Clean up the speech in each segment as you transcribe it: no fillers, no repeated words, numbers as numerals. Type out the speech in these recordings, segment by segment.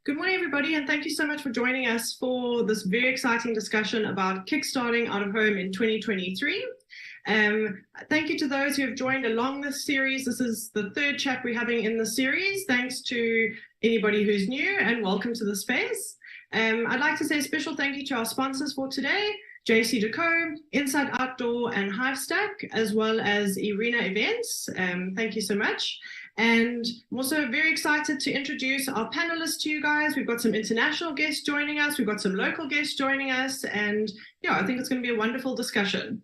Good morning, everybody, and thank you so much for joining us for this very exciting discussion about Kickstarting Out of Home in 2023. Thank you to those who have joined along this series. This is the third chat we're having in the series. Thanks to anybody who's new, and welcome to the space. I'd like to say a special thank you to our sponsors for today, JC Decaux, Insight Outdoor, and Hivestack, as well as Arena Events. Thank you so much. And I'm also very excited to introduce our panelists to you guys. We've got some international guests joining us. We've got some local guests joining us. And yeah, I think it's going to be a wonderful discussion.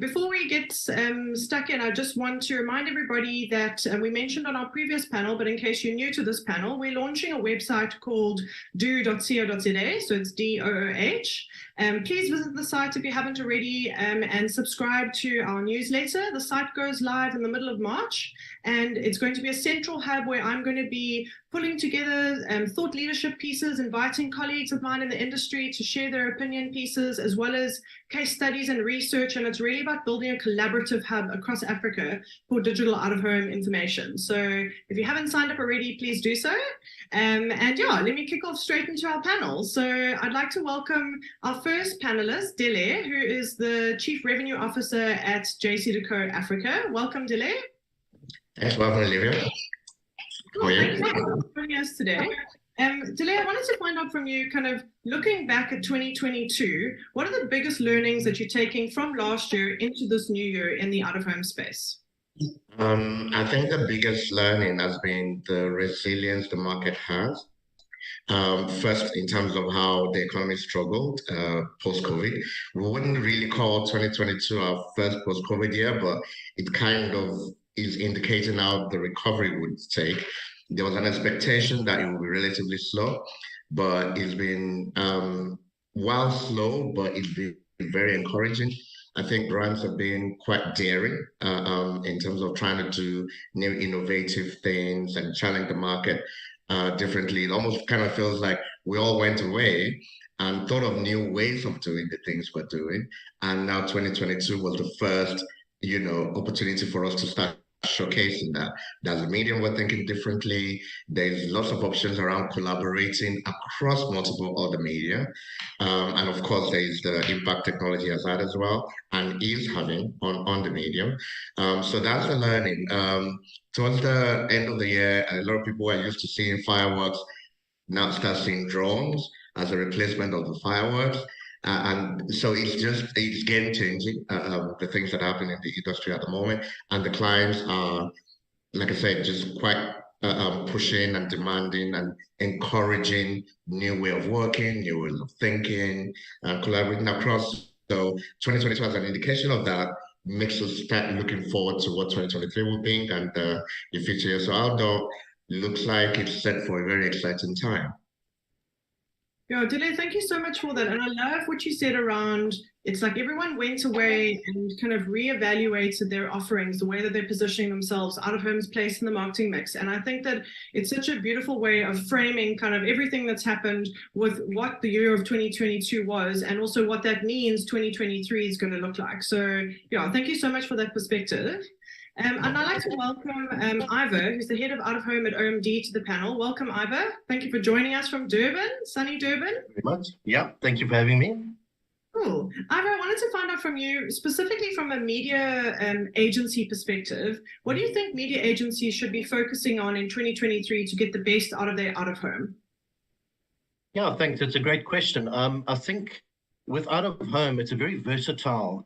Before we get stuck in, I just want to remind everybody that we mentioned on our previous panel, but in case you're new to this panel, we're launching a website called DOOH.co.za, so it's DOOH. Please visit the site if you haven't already and subscribe to our newsletter. The site goes live in the middle of March, and it's going to be a central hub where I'm going to be pulling together thought leadership pieces, inviting colleagues of mine in the industry to share their opinion pieces, as well as case studies and research. And it's really about building a collaborative hub across Africa for digital out-of-home information. So if you haven't signed up already, please do so. And yeah, let me kick off straight into our panel. So I'd like to welcome our first panelist, Dele, who is the Chief Revenue Officer at JC Decaux Africa. Welcome, Dele. Thanks for having me, Livia. Cool, thank you for joining us today. Dele, I wanted to find out from you, kind of looking back at 2022, what are the biggest learnings that you're taking from last year into this new year in the out-of-home space? I think the biggest learning has been the resilience the market has. First, in terms of how the economy struggled post-COVID. We wouldn't really call 2022 our first post-COVID year, but it kind of is indicating how the recovery would take. There was an expectation that it would be relatively slow, but it's been, while slow, but it's been very encouraging. I think brands have been quite daring in terms of trying to do new innovative things and challenge the market differently. It almost kind of feels like we all went away and thought of new ways of doing the things we're doing. And now 2022 was the first, opportunity for us to start showcasing that. There's a medium we're thinking differently. There's lots of options around collaborating across multiple other media. And of course, there's the impact technology has had as well and is having on the medium. So that's the learning. Towards the end of the year, a lot of people are used to seeing fireworks, now start seeing drones as a replacement of the fireworks. And so it's game changing, the things that happen in the industry at the moment. And the clients are, like I said, just quite pushing and demanding and encouraging new way of working, new ways of thinking, collaborating across. So 2022 as an indication of that makes us start looking forward to what 2023 will bring and the future. So outdoor looks like it's set for a very exciting time. Yeah, Dele, thank you so much for that. And I love what you said around, it's like everyone went away and kind of reevaluated their offerings, the way that they're positioning themselves, out of home's place in the marketing mix. And I think that it's such a beautiful way of framing kind of everything that's happened with what the year of 2022 was, and also what that means 2023 is going to look like. So yeah, thank you so much for that perspective. And I'd like to welcome Ivor, who's the head of Out of Home at OMD, to the panel. Welcome, Ivor. Thank you for joining us from Durban, sunny Durban. Very much. Yeah, thank you for having me. Cool. Ivor, I wanted to find out from you, specifically from a media agency perspective, what do you think media agencies should be focusing on in 2023 to get the best out of their out of home? Yeah, thanks. That's a great question. I think with out of home, it's a very versatile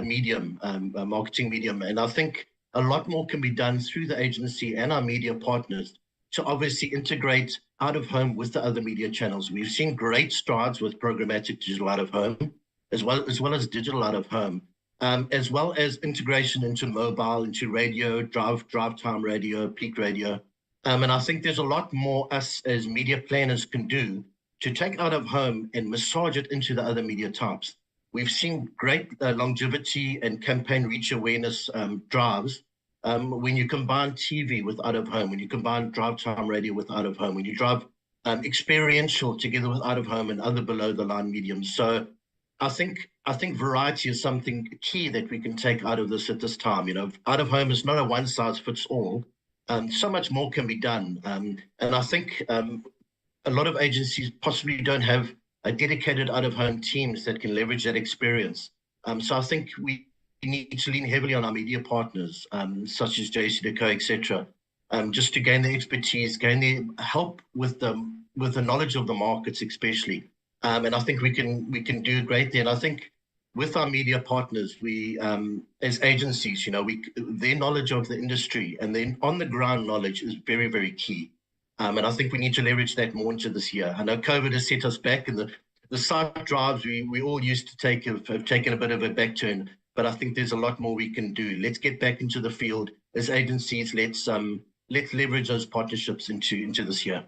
medium, marketing medium. And I think a lot more can be done through the agency and our media partners to obviously integrate out of home with the other media channels. We've seen great strides with programmatic digital out of home, as well as digital out of home, as well as integration into mobile, into radio, drive time radio, peak radio. And I think there's a lot more us as media planners can do to take out of home and massage it into the other media types. We've seen great longevity and campaign reach awareness drives when you combine TV with out of home, when you combine drive time radio with out of home, when you drive experiential together with out of home and other below the line mediums. So I think variety is something key that we can take out of this at this time. Out of home is not a one size fits all. So much more can be done. And I think a lot of agencies possibly don't have a dedicated out-of-home teams that can leverage that experience. So I think we need to lean heavily on our media partners, such as JC Decaux, etc., just to gain the expertise, gain the help with the knowledge of the markets, especially. And I think we can do great there. And I think with our media partners, we as agencies, their knowledge of the industry and their on-the-ground knowledge is very, very key. And I think we need to leverage that more into this year. I know COVID has set us back, and the site drives we all used to take have taken a bit of a back turn. But I think there's a lot more we can do. Let's get back into the field as agencies. Let's leverage those partnerships into this year.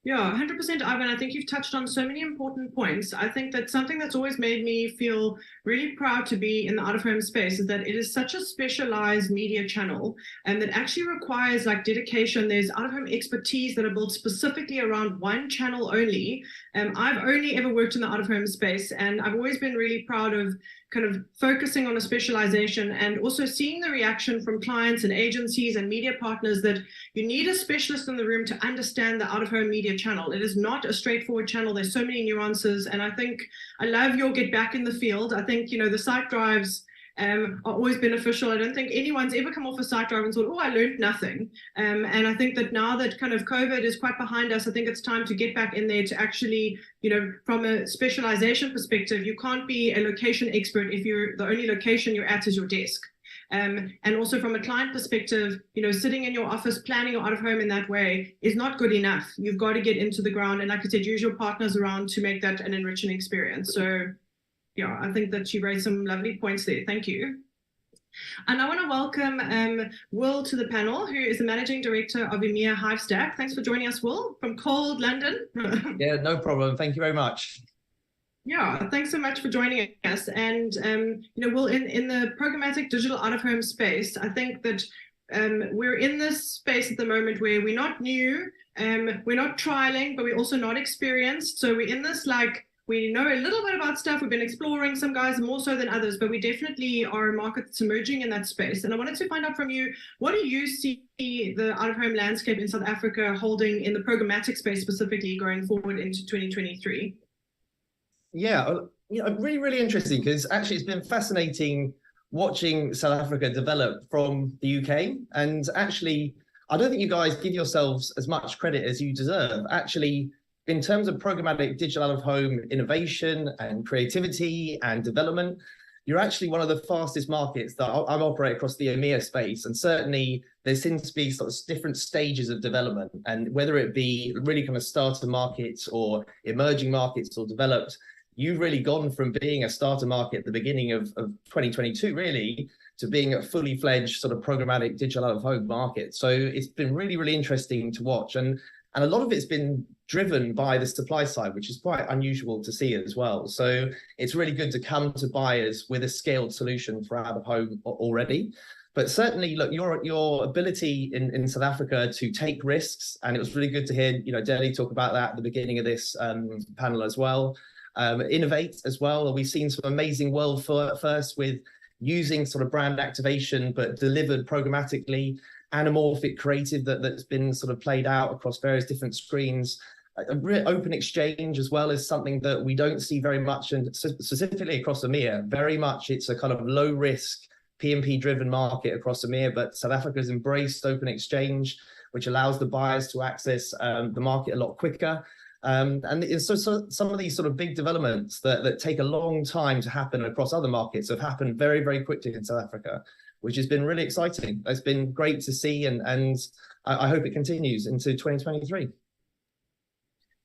Yeah, 100%, Ivan. I think you've touched on so many important points. I think that something that's always made me feel really proud to be in the out-of-home space is that it is such a specialized media channel and that actually requires like dedication. There's out-of-home expertise that are built specifically around one channel only. I've only ever worked in the out-of-home space, and I've always been really proud of kind of focusing on a specialization and also seeing the reaction from clients and agencies and media partners that you need a specialist in the room to understand the out-of-home media channel. It is not a straightforward channel. There's so many nuances. And I think I love your get back in the field. I think, the site drives are always beneficial. I don't think anyone's ever come off a site drive and thought, oh, I learned nothing. And I think that now that kind of COVID is quite behind us, I think it's time to get back in there to actually, from a specialization perspective, you can't be a location expert if the only location you're at is your desk. And also from a client perspective, sitting in your office, planning your out of home in that way is not good enough. You've got to get into the ground. And like I said, use your partners around to make that an enriching experience. So yeah, I think that you raised some lovely points there. Thank you. And I want to welcome Will to the panel, who is the Managing Director of EMEA Hivestack. Thanks for joining us, Will, from cold London. Yeah, no problem. Thank you very much. Yeah, thanks so much for joining us. And, Will, in the programmatic digital out-of-home space, I think that we're in this space at the moment where we're not new, we're not trialing, but we're also not experienced. So we're in this we know a little bit about stuff. We've been exploring, some guys more so than others, but we definitely are a market that's emerging in that space. And I wanted to find out from you, what do you see the out-of-home landscape in South Africa holding in the programmatic space specifically going forward into 2023? Yeah, really, really interesting, because actually it's been fascinating watching South Africa develop from the UK. And actually, I don't think you guys give yourselves as much credit as you deserve. Actually, in terms of programmatic digital out-of-home innovation and creativity and development, you're actually one of the fastest markets that I operate across the EMEA space. And certainly there seems to be sort of different stages of development. And whether it be really kind of starter markets or emerging markets or developed, you've really gone from being a starter market at the beginning of 2022, really, to being a fully fledged sort of programmatic digital out-of-home market. So it's been really, really interesting to watch. And a lot of it's been driven by the supply side, which is quite unusual to see as well. So it's really good to come to buyers with a scaled solution for out of home already. But certainly, look, your ability in South Africa to take risks, and it was really good to hear, Deli talk about that at the beginning of this panel as well. Innovate as well. We've seen some amazing world firsts with using sort of brand activation, but delivered programmatically. Anamorphic creative that's been sort of played out across various different screens. A real open exchange as well is something that we don't see very much, and specifically across EMEA. Very much it's a kind of low risk PMP driven market across EMEA, but South Africa's embraced open exchange, which allows the buyers to access the market a lot quicker. And so some of these sort of big developments that take a long time to happen across other markets have happened very, very quickly in South Africa, which has been really exciting. It's been great to see, and I hope it continues into 2023.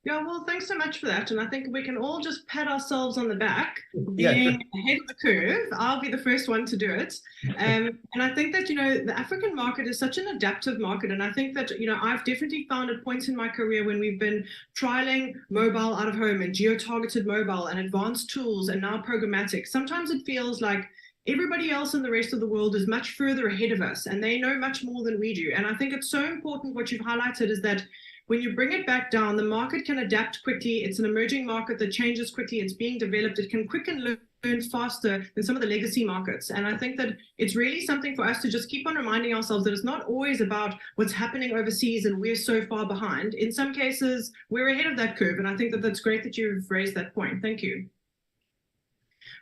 Yeah, well, thanks so much for that. And I think we can all just pat ourselves on the back, being ahead of the curve. I'll be the first one to do it. And I think that, the African market is such an adaptive market. And I think that, I've definitely found at points in my career when we've been trialing mobile out of home and geo-targeted mobile and advanced tools and now programmatic, sometimes it feels like everybody else in the rest of the world is much further ahead of us and they know much more than we do. And I think it's so important what you've highlighted is that when you bring it back down, the market can adapt quickly. It's an emerging market that changes quickly. It's being developed. It can quicken learn faster than some of the legacy markets. And I think that it's really something for us to just keep on reminding ourselves that it's not always about what's happening overseas and we're so far behind. In some cases, we're ahead of that curve. And I think that that's great that you've raised that point. Thank you.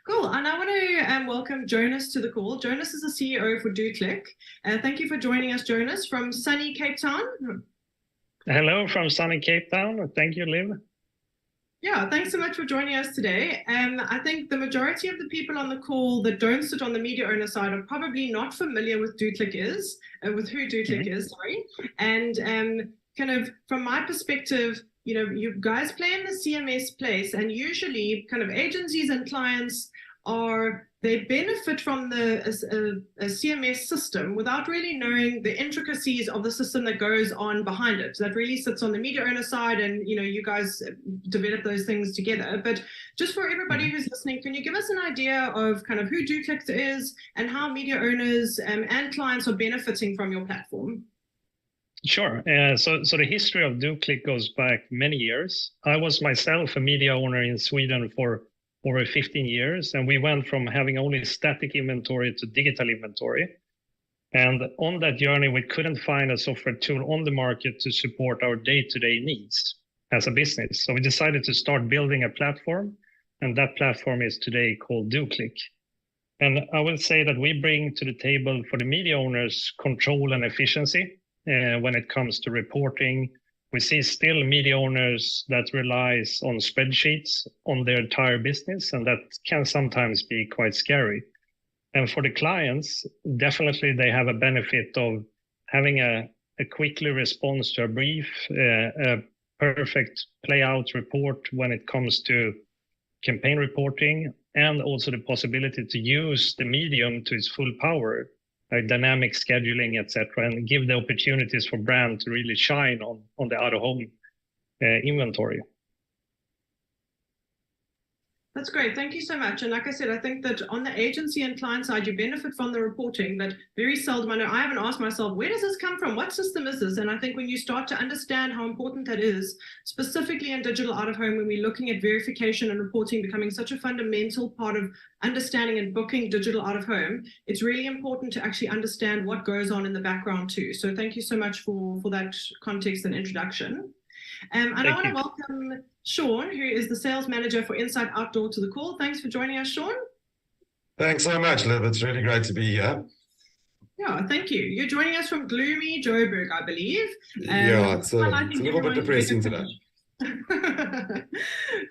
Cool. And I want to welcome Jonas to the call. Jonas is the CEO for DOOH. Thank you for joining us, Jonas, from sunny Cape Town. Hello from sunny Cape Town. Thank you, Liv. Yeah, thanks so much for joining us today. I think the majority of the people on the call that don't sit on the media owner side are probably not familiar with DOOH with who DOOH is, sorry. And kind of from my perspective, you know, you guys play in the CMS place, and usually kind of agencies and clients they benefit from a CMS system without really knowing the intricacies of the system that goes on behind it. So that really sits on the media owner side, and you know, you guys develop those things together. But just for everybody who's listening, can you give us an idea of kind of who DOOH is and how media owners and clients are benefiting from your platform? Sure. So the history of DOOH goes back many years. I was myself a media owner in Sweden for over 15 years, and we went from having only static inventory to digital inventory. And on that journey, we couldn't find a software tool on the market to support our day-to-day needs as a business. So we decided to start building a platform, and that platform is today called DOOH. And I will say that we bring to the table for the media owners control and efficiency when it comes to reporting. We see still media owners that relies on spreadsheets on their entire business, and that can sometimes be quite scary. And for the clients, definitely they have a benefit of having a quickly response to a brief, a perfect playout report when it comes to campaign reporting, and also the possibility to use the medium to its full power, like dynamic scheduling, etc., and give the opportunities for brand to really shine on the out-of-home inventory. That's great. Thank you so much. And like I said, I think that on the agency and client side, you benefit from the reporting, but very seldom, I know I haven't asked myself, where does this come from? What system is this? And I think when you start to understand how important that is, specifically in digital out of home, when we're looking at verification and reporting becoming such a fundamental part of understanding and booking digital out of home, it's really important to actually understand what goes on in the background too. So thank you so much for that context and introduction. And I want to welcome Sean, who is the sales manager for Insight Outdoor, to the call. Thanks for joining us, Sean. Thanks so much, Liv. It's really great to be here. Yeah, thank you. You're joining us from gloomy Joburg, I believe. Yeah, it's a little bit depressing today.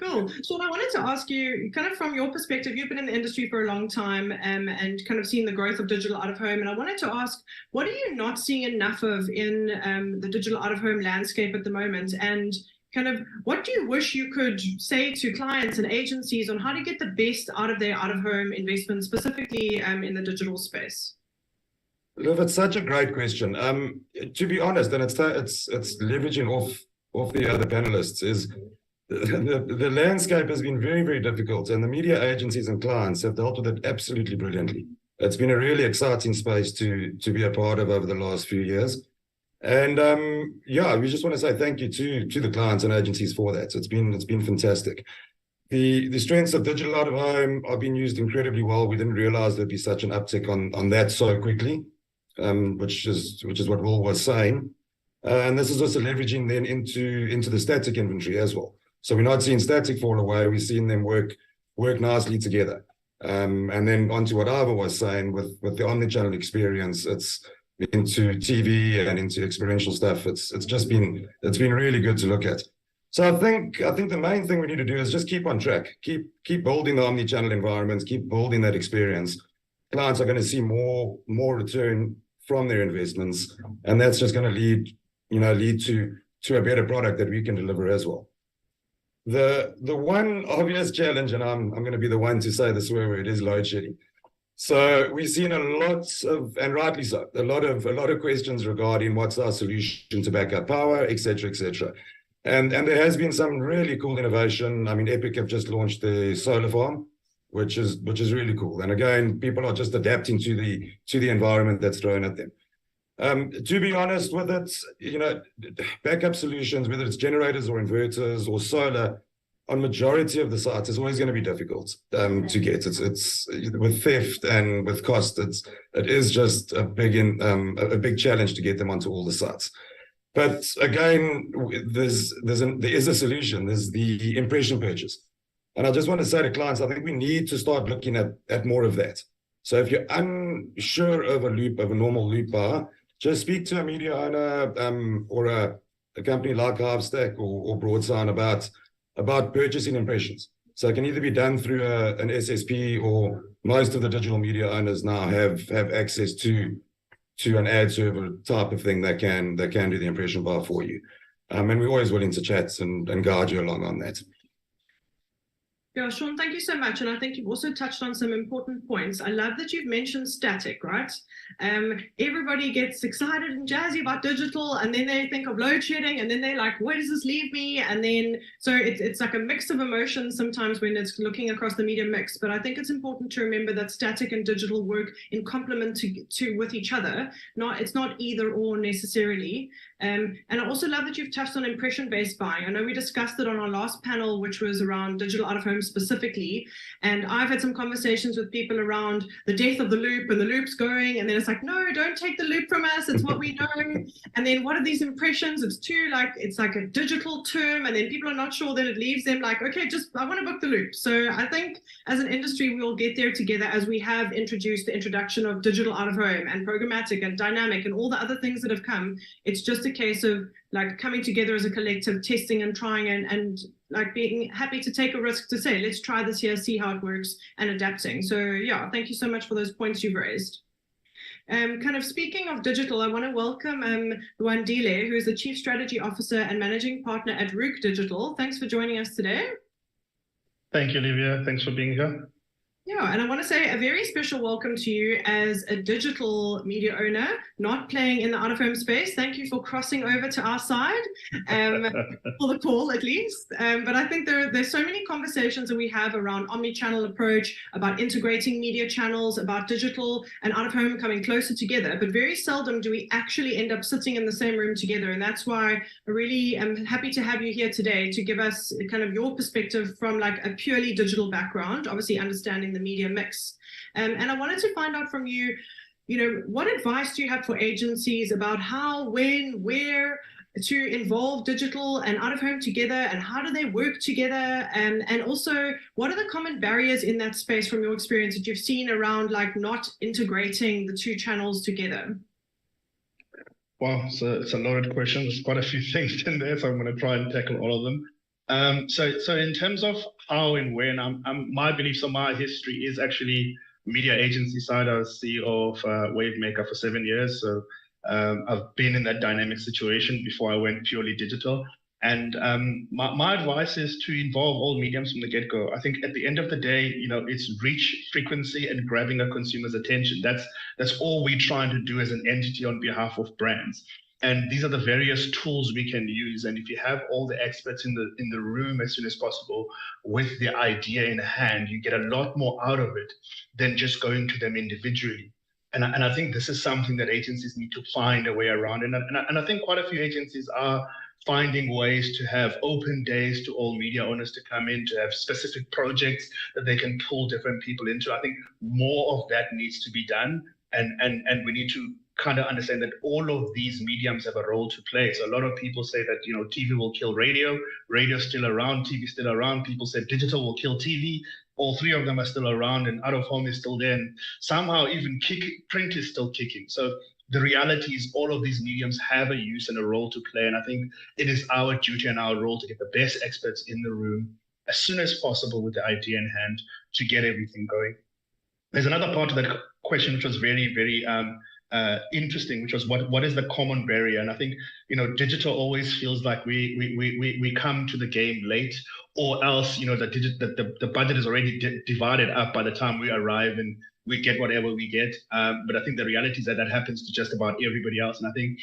Cool. Sean, I wanted to ask you, kind of from your perspective, you've been in the industry for a long time and kind of seen the growth of digital out of home. And I wanted to ask, what are you not seeing enough of in the digital out of home landscape at the moment? And kind of what do you wish you could say to clients and agencies on how to get the best out of their out of home investment, specifically in the digital space? Liv, it's such a great question. To be honest, and it's leveraging off the other panelists, is the landscape has been very, very difficult, and the media agencies and clients have dealt with it absolutely brilliantly. It's been a really exciting space to be a part of over the last few years. And yeah, we just want to say thank you to the clients and agencies for that. So it's been fantastic. The strengths of digital out of home are being used incredibly well. We didn't realize there'd be such an uptick on that so quickly, which is what Will was saying. And this is also leveraging then into the static inventory as well. So we're not seeing static fall away. We're seeing them work nicely together. And then onto what Ivor was saying with the omnichannel experience, it's into TV and into experiential stuff. It's been really good to look at. So I think the main thing we need to do is just keep on track, keep building the omnichannel environments, keep building that experience. Clients are going to see more return from their investments, and that's just going to lead to a better product that we can deliver as well. The one obvious challenge, and I'm going to be the one to say the swear word, is load shedding. So we've seen a lot of, and rightly so, a lot of questions regarding what's our solution to backup power, etc., etc. And there has been some really cool innovation. I mean, Epic have just launched the solar farm, which is really cool. And again, people are just adapting to the environment that's thrown at them. To be honest with it, backup solutions, whether it's generators or inverters or solar, on majority of the sites is always going to be difficult to get. It's with theft and with cost. It is just a big challenge to get them onto all the sites. But again, there is a solution. There's the impression purchase. And I just want to say to clients, I think we need to start looking at more of that. So if you're unsure of a normal loop bar, just speak to a media owner or a company like Hivestack or Broadsign about purchasing impressions. So it can either be done through an SSP, or most of the digital media owners now have access to an ad server type of thing that can do the impression bar for you. And we're always willing to chat and guide you along on that. Yeah, Sean, thank you so much. And I think you've also touched on some important points. I love that you've mentioned static, right? Everybody gets excited and jazzy about digital, and then they think of load shedding, and then they're like, where does this leave me? And then, so it's like a mix of emotions sometimes when it's looking across the media mix. But I think it's important to remember that static and digital work in complement to with each other. It's not either or necessarily. And I also love that you've touched on impression-based buying. I know we discussed it on our last panel, which was around digital out of home specifically. And I've had some conversations with people around the death of the loop, and the loop's going, and then it's like, no, don't take the loop from us. It's what we know. And then what are these impressions? It's like a digital term, and then people are not sure that it leaves them like, okay, I want to book the loop. So I think as an industry, we'll get there together as we have introduced the introduction of digital out of home and programmatic and dynamic and all the other things that have come. It's just a case of like coming together as a collective, testing and trying and like being happy to take a risk to say, let's try this here, see how it works, and adapting. So yeah, thank you so much for those points you've raised. Kind of speaking of digital, I want to welcome Luandile, who is the Chief Strategy Officer and Managing Partner at Rook Digital. Thanks for joining us today. Thank you, Livia. Thanks for being here. Yeah, and I want to say a very special welcome to you as a digital media owner, not playing in the out-of-home space. Thank you for crossing over to our side, for the call at least. But I think there's so many conversations that we have around omni-channel approach, about integrating media channels, about digital and out-of-home coming closer together. But very seldom do we actually end up sitting in the same room together. And that's why I really am happy to have you here today to give us kind of your perspective from like a purely digital background, obviously understanding the media mix. And I wanted to find out from you, what advice do you have for agencies about how, when, where to involve digital and out of home together, and how do they work together? And also, what are the common barriers in that space from your experience that you've seen around like not integrating the two channels together? Wow, so it's a loaded question. There's quite a few things in there, so I'm going to try and tackle all of them. So in terms of how and when, my beliefs on my history is actually media agency side. I was CEO of Wavemaker for 7 years. So I've been in that dynamic situation before I went purely digital. And my advice is to involve all mediums from the get-go. I think at the end of the day, it's reach, frequency, and grabbing a consumer's attention. That's all we're trying to do as an entity on behalf of brands. And these are the various tools we can use. And if you have all the experts in the room as soon as possible with the idea in hand, you get a lot more out of it than just going to them individually. And I think this is something that agencies need to find a way around. And I think quite a few agencies are finding ways to have open days to all media owners to come in, to have specific projects that they can pull different people into. I think more of that needs to be done. And we need to kind of understand that all of these mediums have a role to play. So a lot of people say that, TV will kill radio, radio's still around, TV's still around. People say digital will kill TV. All three of them are still around, and out of home is still there. And somehow even print is still kicking. So the reality is all of these mediums have a use and a role to play. And I think it is our duty and our role to get the best experts in the room as soon as possible with the idea in hand to get everything going. There's another part of that question which was very, very interesting, which was what is the common barrier? And I think digital always feels like we come to the game late, or else the budget is already divided up by the time we arrive and we get whatever we get. But I think the reality is that happens to just about everybody else. And I think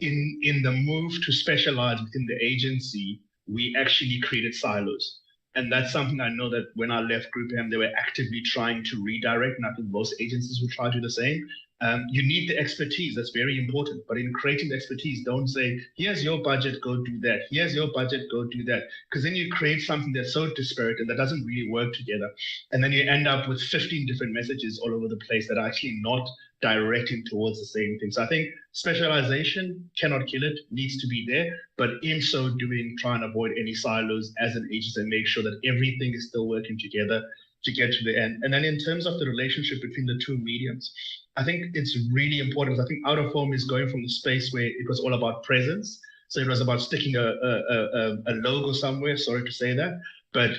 in the move to specialize within the agency, we actually created silos. And that's something I know that when I left GroupM, they were actively trying to redirect. And I think most agencies will try to do the same. You need the expertise. That's very important. But in creating the expertise, don't say, here's your budget, go do that. Here's your budget, go do that. Because then you create something that's so disparate and that doesn't really work together. And then you end up with 15 different messages all over the place that are actually not directing towards the same thing. So I think specialization cannot kill it, needs to be there. But in so doing, try and avoid any silos as an agency and make sure that everything is still working together to get to the end. And then in terms of the relationship between the two mediums, I think it's really important. I think Out of Home is going from the space where it was all about presence. So it was about sticking a logo somewhere, sorry to say that. But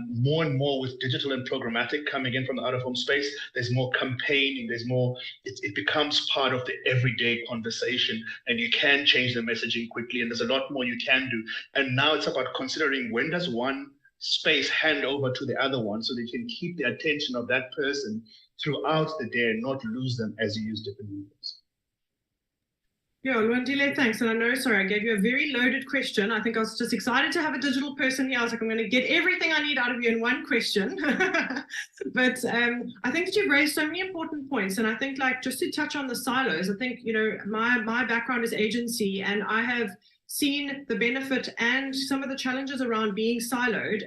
more and more with digital and programmatic coming in from the Out of Home space, there's more campaigning, there's more, it becomes part of the everyday conversation, and you can change the messaging quickly, and there's a lot more you can do. And now it's about considering, when does one space hand over to the other one so they can keep the attention of that person throughout the day and not lose them as you use different mediums. Yeah, Luandile, thanks. And I know, sorry, I gave you a very loaded question. I think I was just excited to have a digital person here. I was like, I'm going to get everything I need out of you in one question. But I think that you've raised so many important points. And I think, like, just to touch on the silos, I think, you know, my background is agency, and I have seen the benefit and some of the challenges around being siloed.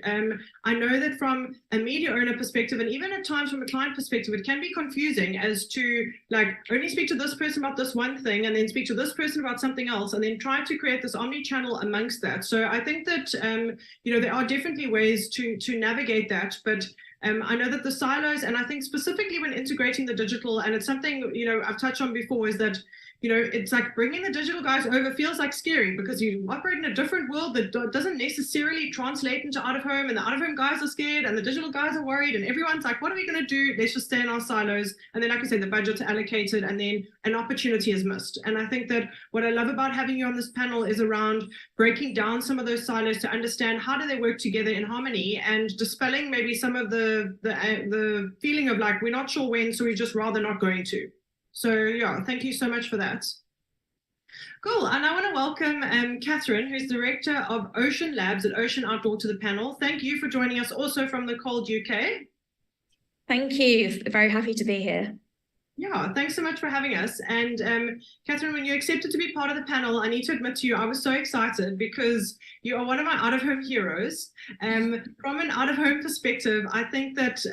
I know that from a media owner perspective, and even at times from a client perspective, it can be confusing as to, like, only speak to this person about this one thing and then speak to this person about something else, and then try to create this omni-channel amongst that. So I think that, you know, there are definitely ways to navigate that, but I know that the silos, and I think specifically when integrating the digital, and it's something, you know, I've touched on before, is that, you know, it's like bringing the digital guys over feels like scary, because you operate in a different world that doesn't necessarily translate into Out of Home, and the Out of Home guys are scared and the digital guys are worried, and everyone's like, what are we going to do? Let's just stay in our silos. And then, like I said, the budget's allocated, and then an opportunity is missed. And I think that what I love about having you on this panel is around breaking down some of those silos to understand how do they work together in harmony, and dispelling maybe some of the feeling of like, we're not sure when, so we're just rather not going to. So yeah, thank you so much for that. Cool. And I want to welcome Catherine, who's Director of Ocean Labs at Ocean Outdoor, to the panel. Thank you for joining us also from the cold UK. Thank you. Very happy to be here. Yeah, thanks so much for having us. And Catherine, when you accepted to be part of the panel, I need to admit to you, I was so excited because you are one of my out-of-home heroes. From an out-of-home perspective, I think that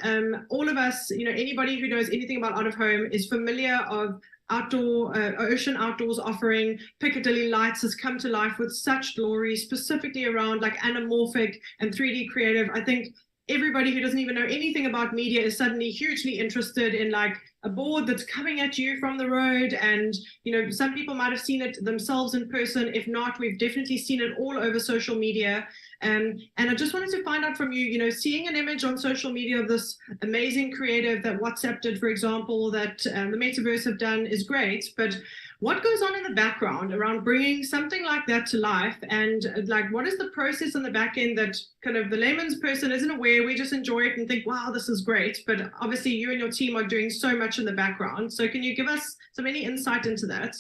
all of us, you know, anybody who knows anything about out-of-home is familiar of outdoor, Ocean Outdoors offering. Piccadilly Lights has come to life with such glory, specifically around like anamorphic and 3D creative. I think everybody who doesn't even know anything about media is suddenly hugely interested in like a board that's coming at you from the road. And, you know, some people might have seen it themselves in person. If not, we've definitely seen it all over social media. And I just wanted to find out from you, you know, seeing an image on social media of this amazing creative that WhatsApp did, for example, that the Metaverse have done is great. But what goes on in the background around bringing something like that to life? And like, what is the process on the back end that kind of the layman's person isn't aware? We just enjoy it and think, wow, this is great. But obviously you and your team are doing so much in the background. So can you give us any insight into that?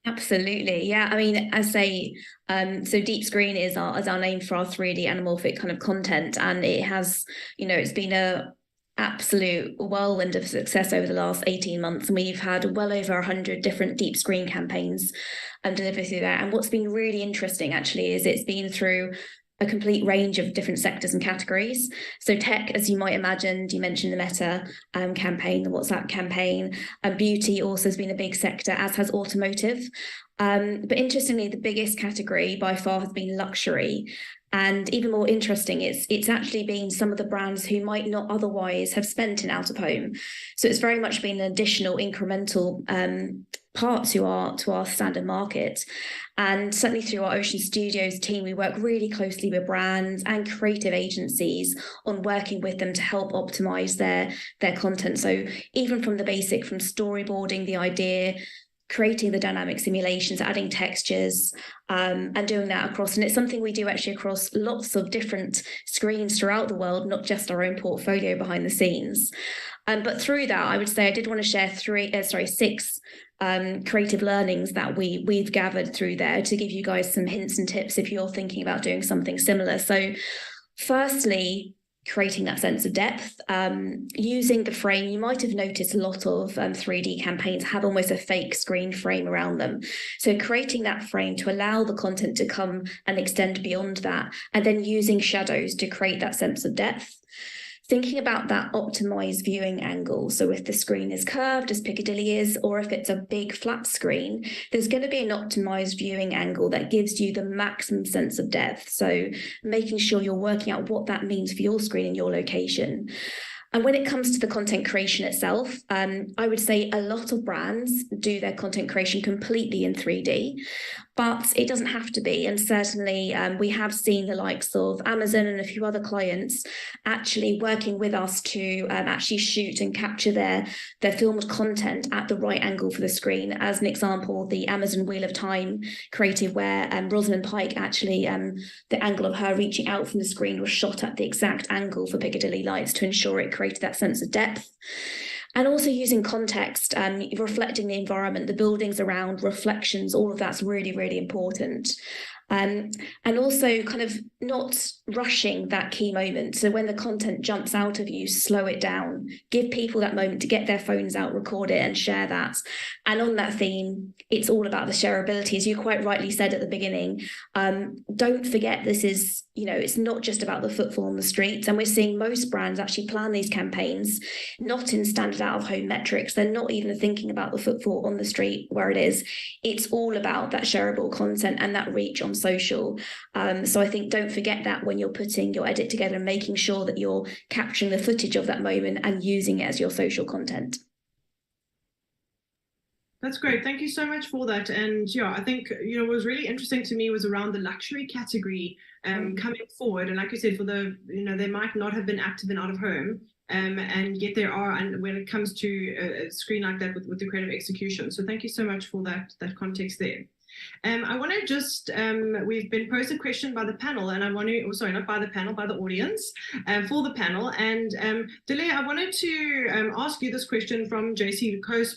Absolutely. Yeah. I mean, I say, so Deep Screen is our name for our 3D anamorphic kind of content. And it has, you know, it's been a absolute whirlwind of success over the last 18 months. And we've had well over 100 different deep screen campaigns delivered through that. And what's been really interesting actually is it's been through a complete range of different sectors and categories. So tech, as you might imagine, you mentioned the Meta campaign, the WhatsApp campaign, and beauty also has been a big sector, as has automotive. But interestingly, the biggest category by far has been luxury. And even more interesting, it's actually been some of the brands who might not otherwise have spent in out of home. So it's very much been an additional incremental part to our standard market. And certainly through our Ocean Studios team, we work really closely with brands and creative agencies on working with them to help optimize their content. So even from the basic, from storyboarding the idea, creating the dynamic simulations, adding textures, and doing that across. And it's something we do actually across lots of different screens throughout the world, not just our own portfolio behind the scenes. But through that, I would say I did want to share six creative learnings that we've gathered through there to give you guys some hints and tips if you're thinking about doing something similar. So firstly, creating that sense of depth, using the frame. You might have noticed a lot of 3D campaigns have almost a fake screen frame around them. So creating that frame to allow the content to come and extend beyond that, and then using shadows to create that sense of depth. Thinking about that optimized viewing angle. So if the screen is curved as Piccadilly is, or if it's a big flat screen, there's going to be an optimized viewing angle that gives you the maximum sense of depth. So making sure you're working out what that means for your screen and your location. And when it comes to the content creation itself, I would say a lot of brands do their content creation completely in 3D, but it doesn't have to be. And certainly we have seen the likes of Amazon and a few other clients actually working with us to actually shoot and capture their filmed content at the right angle for the screen. As an example, the Amazon Wheel of Time creative where Rosamund Pike actually, the angle of her reaching out from the screen was shot at the exact angle for Piccadilly lights to ensure it created that sense of depth. And also using context, reflecting the environment, the buildings around, reflections, all of that's really, really important. And also kind of not rushing that key moment. So when the content jumps out of you, slow it down, give people that moment to get their phones out, record it and share that. And on that theme, it's all about the shareability, as you quite rightly said at the beginning. Don't forget, this is, it's not just about the footfall on the streets. And we're seeing most brands actually plan these campaigns, not in standard out of home metrics. They're not even thinking about the footfall on the street where it is. It's all about that shareable content and that reach on social. So I think don't forget that when you're putting your edit together and making sure that you're capturing the footage of that moment and using it as your social content. That's great. Thank you so much for that. And yeah, I think, what was really interesting to me was around the luxury category coming forward. And like you said, for the, they might not have been active in out of home, and yet there are, and when it comes to a screen like that with the creative execution. So thank you so much for that context there. I want to just, we've been posed a question by the panel, and I want to, sorry, not by the panel, by the audience, for the panel. And Delia, I wanted to ask you this question from JC Decaux'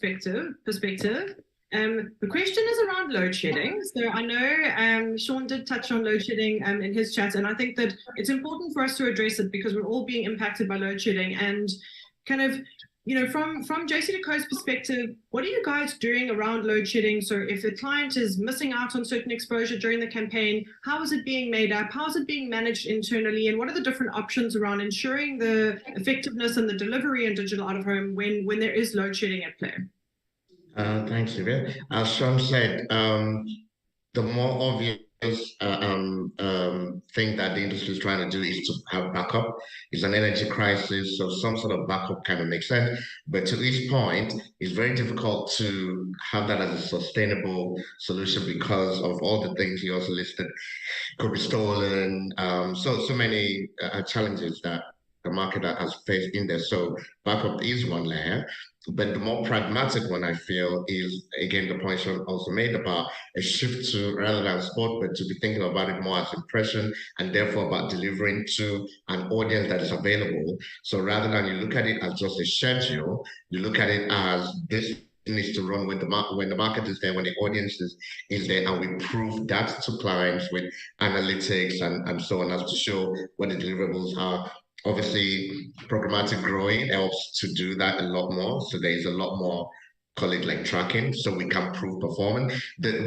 perspective. The question is around load shedding. So I know Sean did touch on load shedding in his chat, and I think that it's important for us to address it because we're all being impacted by load shedding. And kind of, from JC Decaux' perspective, what are you guys doing around load shedding? So if the client is missing out on certain exposure during the campaign, how is it being made up? How is it being managed internally? And what are the different options around ensuring the effectiveness and the delivery in digital out of home when there is load shedding at play? Thanks, Livia. As Sean said, the more obvious thing that the industry is trying to do is to have backup. It's an energy crisis, so some sort of backup kind of makes sense. But to his point, it's very difficult to have that as a sustainable solution because of all the things he also listed. Could be stolen, so many challenges that the market has faced in there. So backup is one layer. But the more pragmatic one, I feel, is, again, the point Sean also made about a shift to, rather than sport, but to be thinking about it more as impression and therefore about delivering to an audience that is available. So rather than you look at it as just a schedule, you look at it as this needs to run when the market is there, when the audience is there, and we prove that to clients with analytics and so on as to show what the deliverables are. Obviously, programmatic growing helps to do that a lot more. So there's a lot more, call it like tracking, so we can prove performance.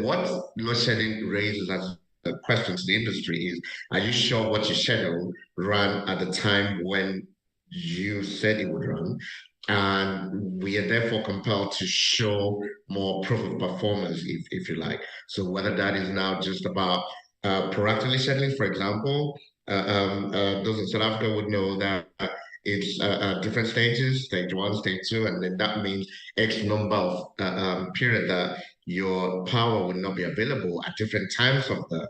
What load shedding raises as a question to the industry is, are you sure what you schedule ran at the time when you said it would run? And we are therefore compelled to show more proof of performance, if you like. So whether that is now just about proactively scheduling, for example, those in South Africa would know that it's different stages, stage 1, stage 2, and then that means X number of period that your power would not be available at different times of the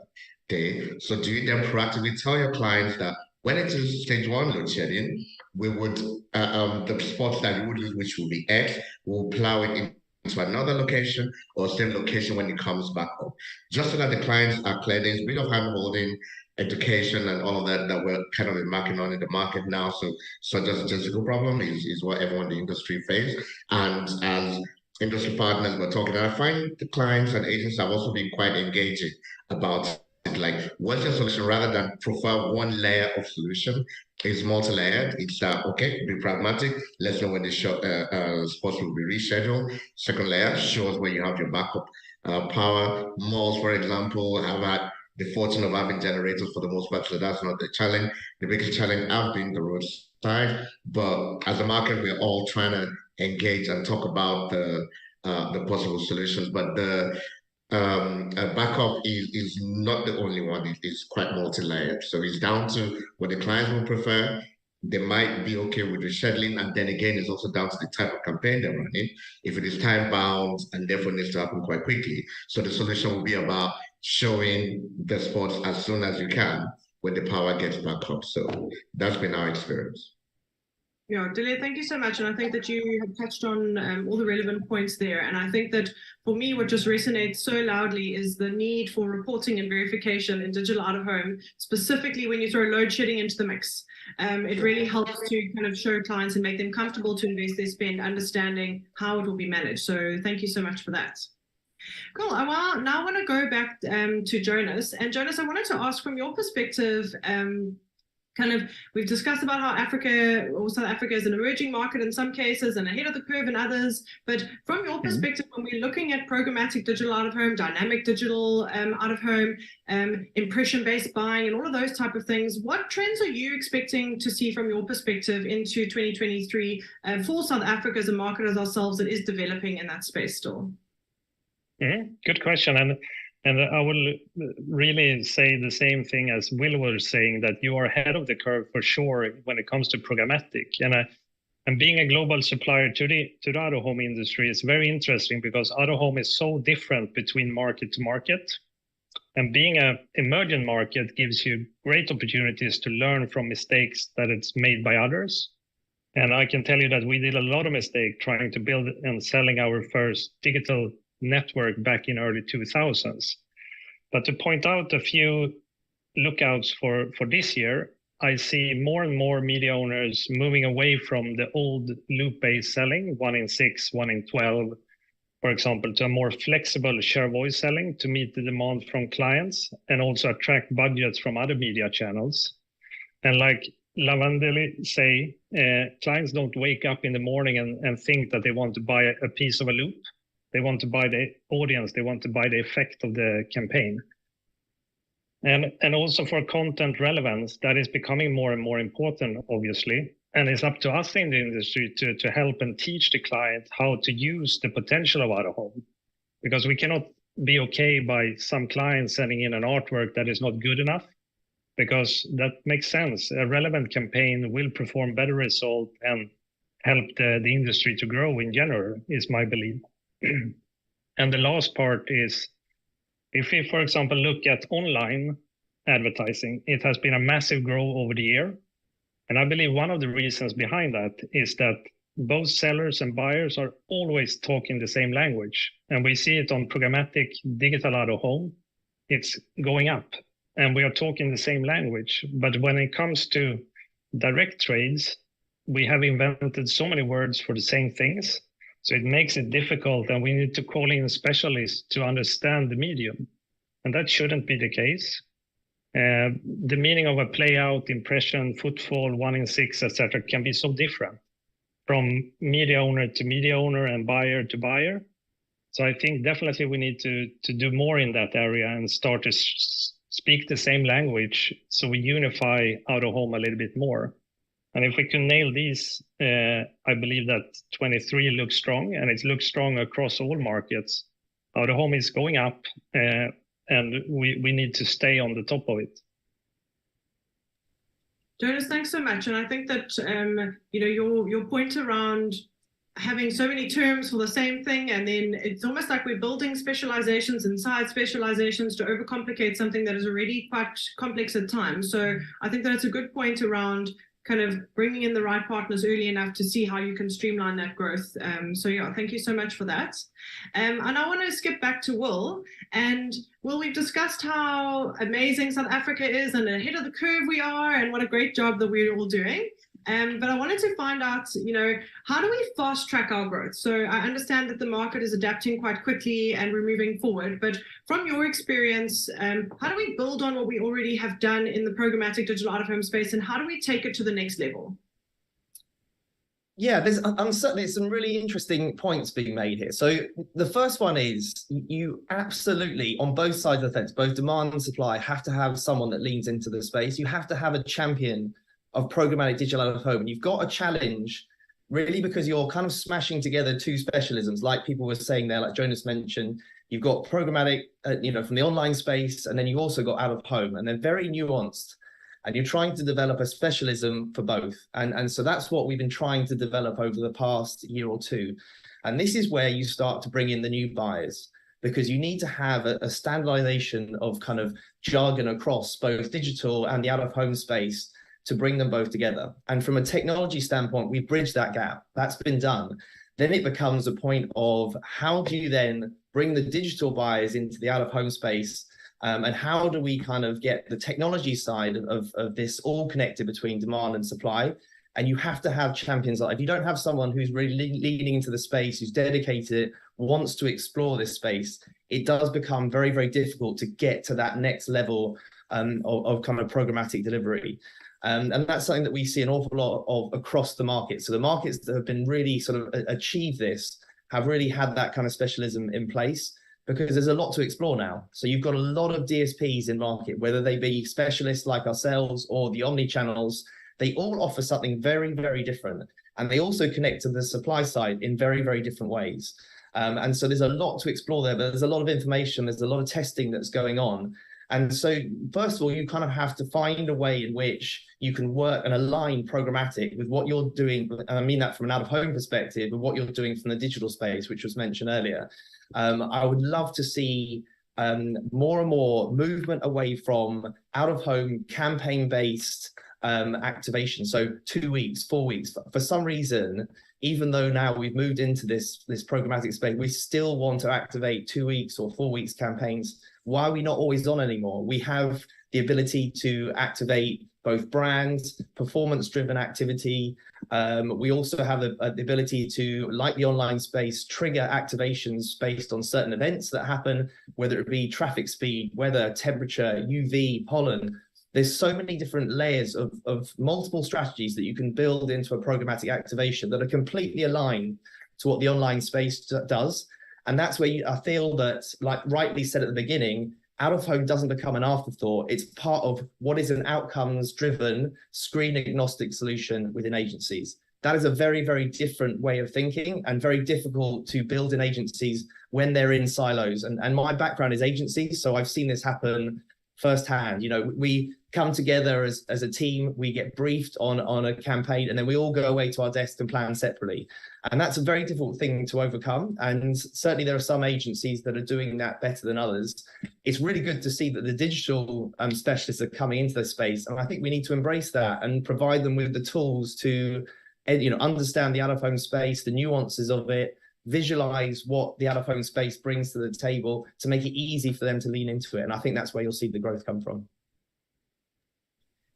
day. So do you then proactively tell your clients that when it is stage 1 load shedding, we would, the spots that you would use, which will be X, we'll plow it into another location or same location when it comes back up. Just so that the clients are clear, there's a bit of hand-holding, education and all of that we're kind of embarking on in the market now. So just a logistical problem is what everyone in the industry faces. And as industry partners we're talking, I find the clients and agents have also been quite engaging about like what's your solution rather than profile one layer of solution. It's multi-layered. It's that, okay, be pragmatic. Let's know when the sports will be rescheduled. Second layer shows where you have your backup power. Malls, for example, have had the fortune of having generators for the most part, so that's not the challenge. The biggest challenge have been the roadside, but as a market, we're all trying to engage and talk about the possible solutions. But the backup is not the only one. It's quite multi-layered. So it's down to what the clients will prefer. They might be okay with rescheduling, and then again, it's also down to the type of campaign they're running. If it is time-bound and therefore needs to happen quite quickly, so the solution will be about showing the sports as soon as you can when the power gets back up. So that's been our experience. Yeah, Delia, thank you so much. And I think that you have touched on all the relevant points there. And I think that for me, what just resonates so loudly is the need for reporting and verification in digital out of home, specifically when you throw load shedding into the mix. It really helps to kind of show clients and make them comfortable to invest their spend, understanding how it will be managed. So thank you so much for that. Cool. I now want to go back to Jonas. And Jonas, I wanted to ask from your perspective, we've discussed about how Africa or South Africa is an emerging market in some cases and ahead of the curve in others. But from your perspective, when we're looking at programmatic digital out of home, dynamic digital out of home, impression-based buying, and all of those type of things, what trends are you expecting to see from your perspective into 2023 for South Africa as a market as ourselves that is developing in that space still? Good question. And I will really say the same thing as Will was saying, that you are ahead of the curve for sure when it comes to programmatic. And being a global supplier to the out-of-home industry is very interesting because out-of-home is so different between market to market. And being an emerging market gives you great opportunities to learn from mistakes that it's made by others. And I can tell you that we did a lot of mistakes trying to build and selling our first digital network back in early 2000s. But to point out a few lookouts for this year, I see more and more media owners moving away from the old loop-based selling, 1 in 6, 1 in 12, for example, to a more flexible share voice selling to meet the demand from clients and also attract budgets from other media channels. And like Lavandeli say, clients don't wake up in the morning and think that they want to buy a piece of a loop. They want to buy the audience. They want to buy the effect of the campaign. And also for content relevance, that is becoming more and more important, obviously. And it's up to us in the industry to help and teach the client how to use the potential of out-of-home. Because we cannot be okay by some clients sending in an artwork that is not good enough, because that makes sense. A relevant campaign will perform better result and help the industry to grow in general, is my belief. And the last part is, if we, for example, look at online advertising, it has been a massive growth over the year. And I believe one of the reasons behind that is that both sellers and buyers are always talking the same language. And we see it on programmatic digital out of home. It's going up and we are talking the same language. But when it comes to direct trades, we have invented so many words for the same things. So it makes it difficult, and we need to call in specialists to understand the medium. And that shouldn't be the case. The meaning of a play out, impression, footfall, 1 in 6, etc., can be so different from media owner to media owner and buyer to buyer. So I think definitely we need to do more in that area and start to speak the same language so we unify out of home a little bit more. And if we can nail these, I believe that 23 looks strong, and it looks strong across all markets. Out of home is going up, and we need to stay on the top of it. Jonas, thanks so much. And I think that your point around having so many terms for the same thing, and then it's almost like we're building specializations inside specializations to overcomplicate something that is already quite complex at times. So I think that's a good point around kind of bringing in the right partners early enough to see how you can streamline that growth. So yeah, thank you so much for that. And I want to skip back to Will. And Will, we've discussed how amazing South Africa is and ahead of the curve we are and what a great job that we're all doing. But I wanted to find out, how do we fast track our growth? So I understand that the market is adapting quite quickly and we're moving forward. But from your experience, how do we build on what we already have done in the programmatic digital out-of-home space, and how do we take it to the next level? Yeah, there's some really interesting points being made here. So the first one is you absolutely, on both sides of the fence, both demand and supply, have to have someone that leans into the space. You have to have a champion of programmatic digital out of home. And you've got a challenge really because you're kind of smashing together two specialisms, like people were saying there, like Jonas mentioned. You've got programmatic, from the online space, and then you've also got out of home, and they're very nuanced. And you're trying to develop a specialism for both. And so that's what we've been trying to develop over the past year or two. And this is where you start to bring in the new buyers, because you need to have a standardization of kind of jargon across both digital and the out-of-home space to bring them both together. And from a technology standpoint, we've bridged that gap. That's been done. Then it becomes a point of how do you then bring the digital buyers into the out-of-home space, and how do we kind of get the technology side of this all connected between demand and supply? And you have to have champions. Like if you don't have someone who's really leaning into the space, who's dedicated, wants to explore this space, it does become very, very difficult to get to that next level of kind of programmatic delivery. And that's something that we see an awful lot of across the market. So the markets that have been really sort of achieved this have really had that kind of specialism in place, because there's a lot to explore now. So you've got a lot of DSPs in market, whether they be specialists like ourselves or the omni-channels. They all offer something very, very different. And they also connect to the supply side in very, very different ways. And so there's a lot to explore there, but there's a lot of information, there's a lot of testing that's going on. And so first of all, you kind of have to find a way in which you can work and align programmatic with what you're doing. And I mean that from an out-of-home perspective, with what you're doing from the digital space, which was mentioned earlier. I would love to see more and more movement away from out-of-home campaign-based activation. So 2 weeks, 4 weeks. For some reason, even though now we've moved into this programmatic space, we still want to activate 2 weeks or 4 weeks campaigns. Why are we not always on anymore? We have the ability to activate both brands, performance-driven activity. We also have the ability to, like the online space, trigger activations based on certain events that happen, whether it be traffic speed, weather, temperature, UV, pollen. There's so many different layers of multiple strategies that you can build into a programmatic activation that are completely aligned to what the online space does. And that's where I feel that, like rightly said at the beginning, out-of-home doesn't become an afterthought. It's part of what is an outcomes-driven, screen-agnostic solution within agencies. That is a very, very different way of thinking and very difficult to build in agencies when they're in silos. And my background is agencies, so I've seen this happen firsthand. We come together as a team, we get briefed on a campaign, and then we all go away to our desk and plan separately. And that's a very difficult thing to overcome. And certainly there are some agencies that are doing that better than others. It's really good to see that the digital specialists are coming into the space. And I think we need to embrace that and provide them with the tools to understand the out-of-home space, the nuances of it, visualize what the out-of-home space brings to the table to make it easy for them to lean into it. And I think that's where you'll see the growth come from.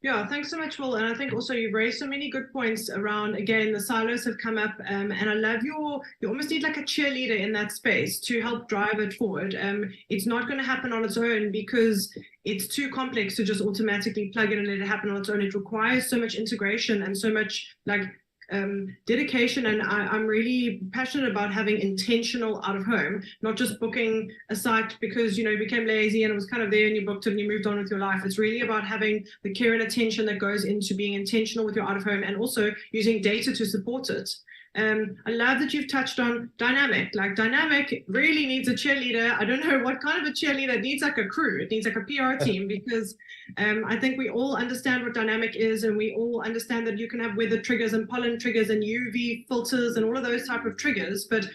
Yeah, thanks so much, Will. And I think also you've raised so many good points around, again, the silos have come up, and I love you almost need like a cheerleader in that space to help drive it forward. It's not going to happen on its own because it's too complex to just automatically plug in and let it happen on its own. It requires so much integration and so much dedication, and I'm really passionate about having intentional out of home, not just booking a site because you became lazy and it was kind of there and you booked it and you moved on with your life. It's really about having the care and attention that goes into being intentional with your out of home and also using data to support it. I love that you've touched on dynamic. Like dynamic really needs a cheerleader. I don't know what kind of a cheerleader. It needs like a crew. It needs like a PR team because I think we all understand what dynamic is, and we all understand that you can have weather triggers and pollen triggers and UV filters and all of those type of triggers. But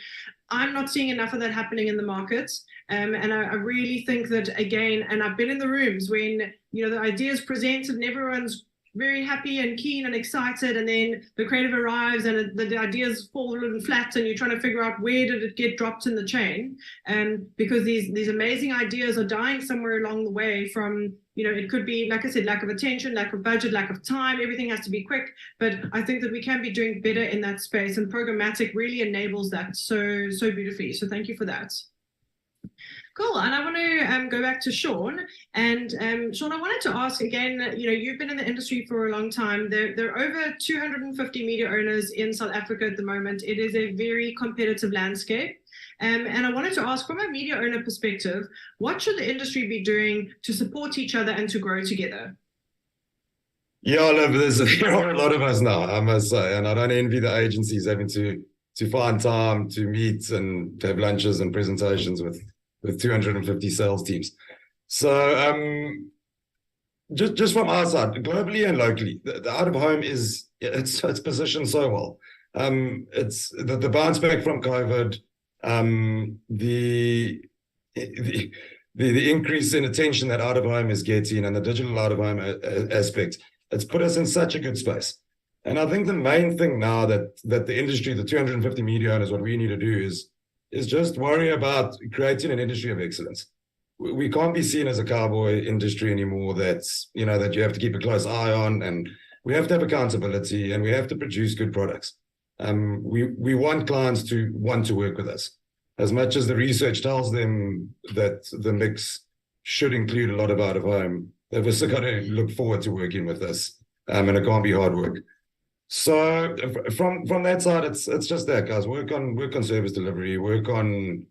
I'm not seeing enough of that happening in the markets. And I really think that, again, and I've been in the rooms when the idea is presented and everyone's very happy and keen and excited, and then the creative arrives and the ideas fall flat and you're trying to figure out where did it get dropped in the chain, because these amazing ideas are dying somewhere along the way from it could be, like I said, lack of attention, lack of budget, lack of time. Everything has to be quick. But I think that we can be doing better in that space, and programmatic really enables that so beautifully. So thank you for that. Cool. And I want to go back to Sean. And Sean, I wanted to ask again, you've been in the industry for a long time. There are over 250 media owners in South Africa at the moment. It is a very competitive landscape. And I wanted to ask, from a media owner perspective, what should the industry be doing to support each other and to grow together? Yeah, there are a lot of us now, I must say, and I don't envy the agencies having to find time to meet and have lunches and presentations with 250 sales teams. So just from our side, globally and locally, the out of home it's positioned so well. It's the bounce back from COVID, the increase in attention that out of home is getting, and the digital out of home aspect, it's put us in such a good space. And I think the main thing now that the industry, the 250 media owners, what we need to do is just worry about creating an industry of excellence. We can't be seen as a cowboy industry anymore that you have to keep a close eye on, and we have to have accountability, and we have to produce good products. We want clients to want to work with us. As much as the research tells them that the mix should include a lot of out of home, they've also got to look forward to working with us, and it can't be hard work. So from that side, it's just that, guys. Work on service delivery. Work on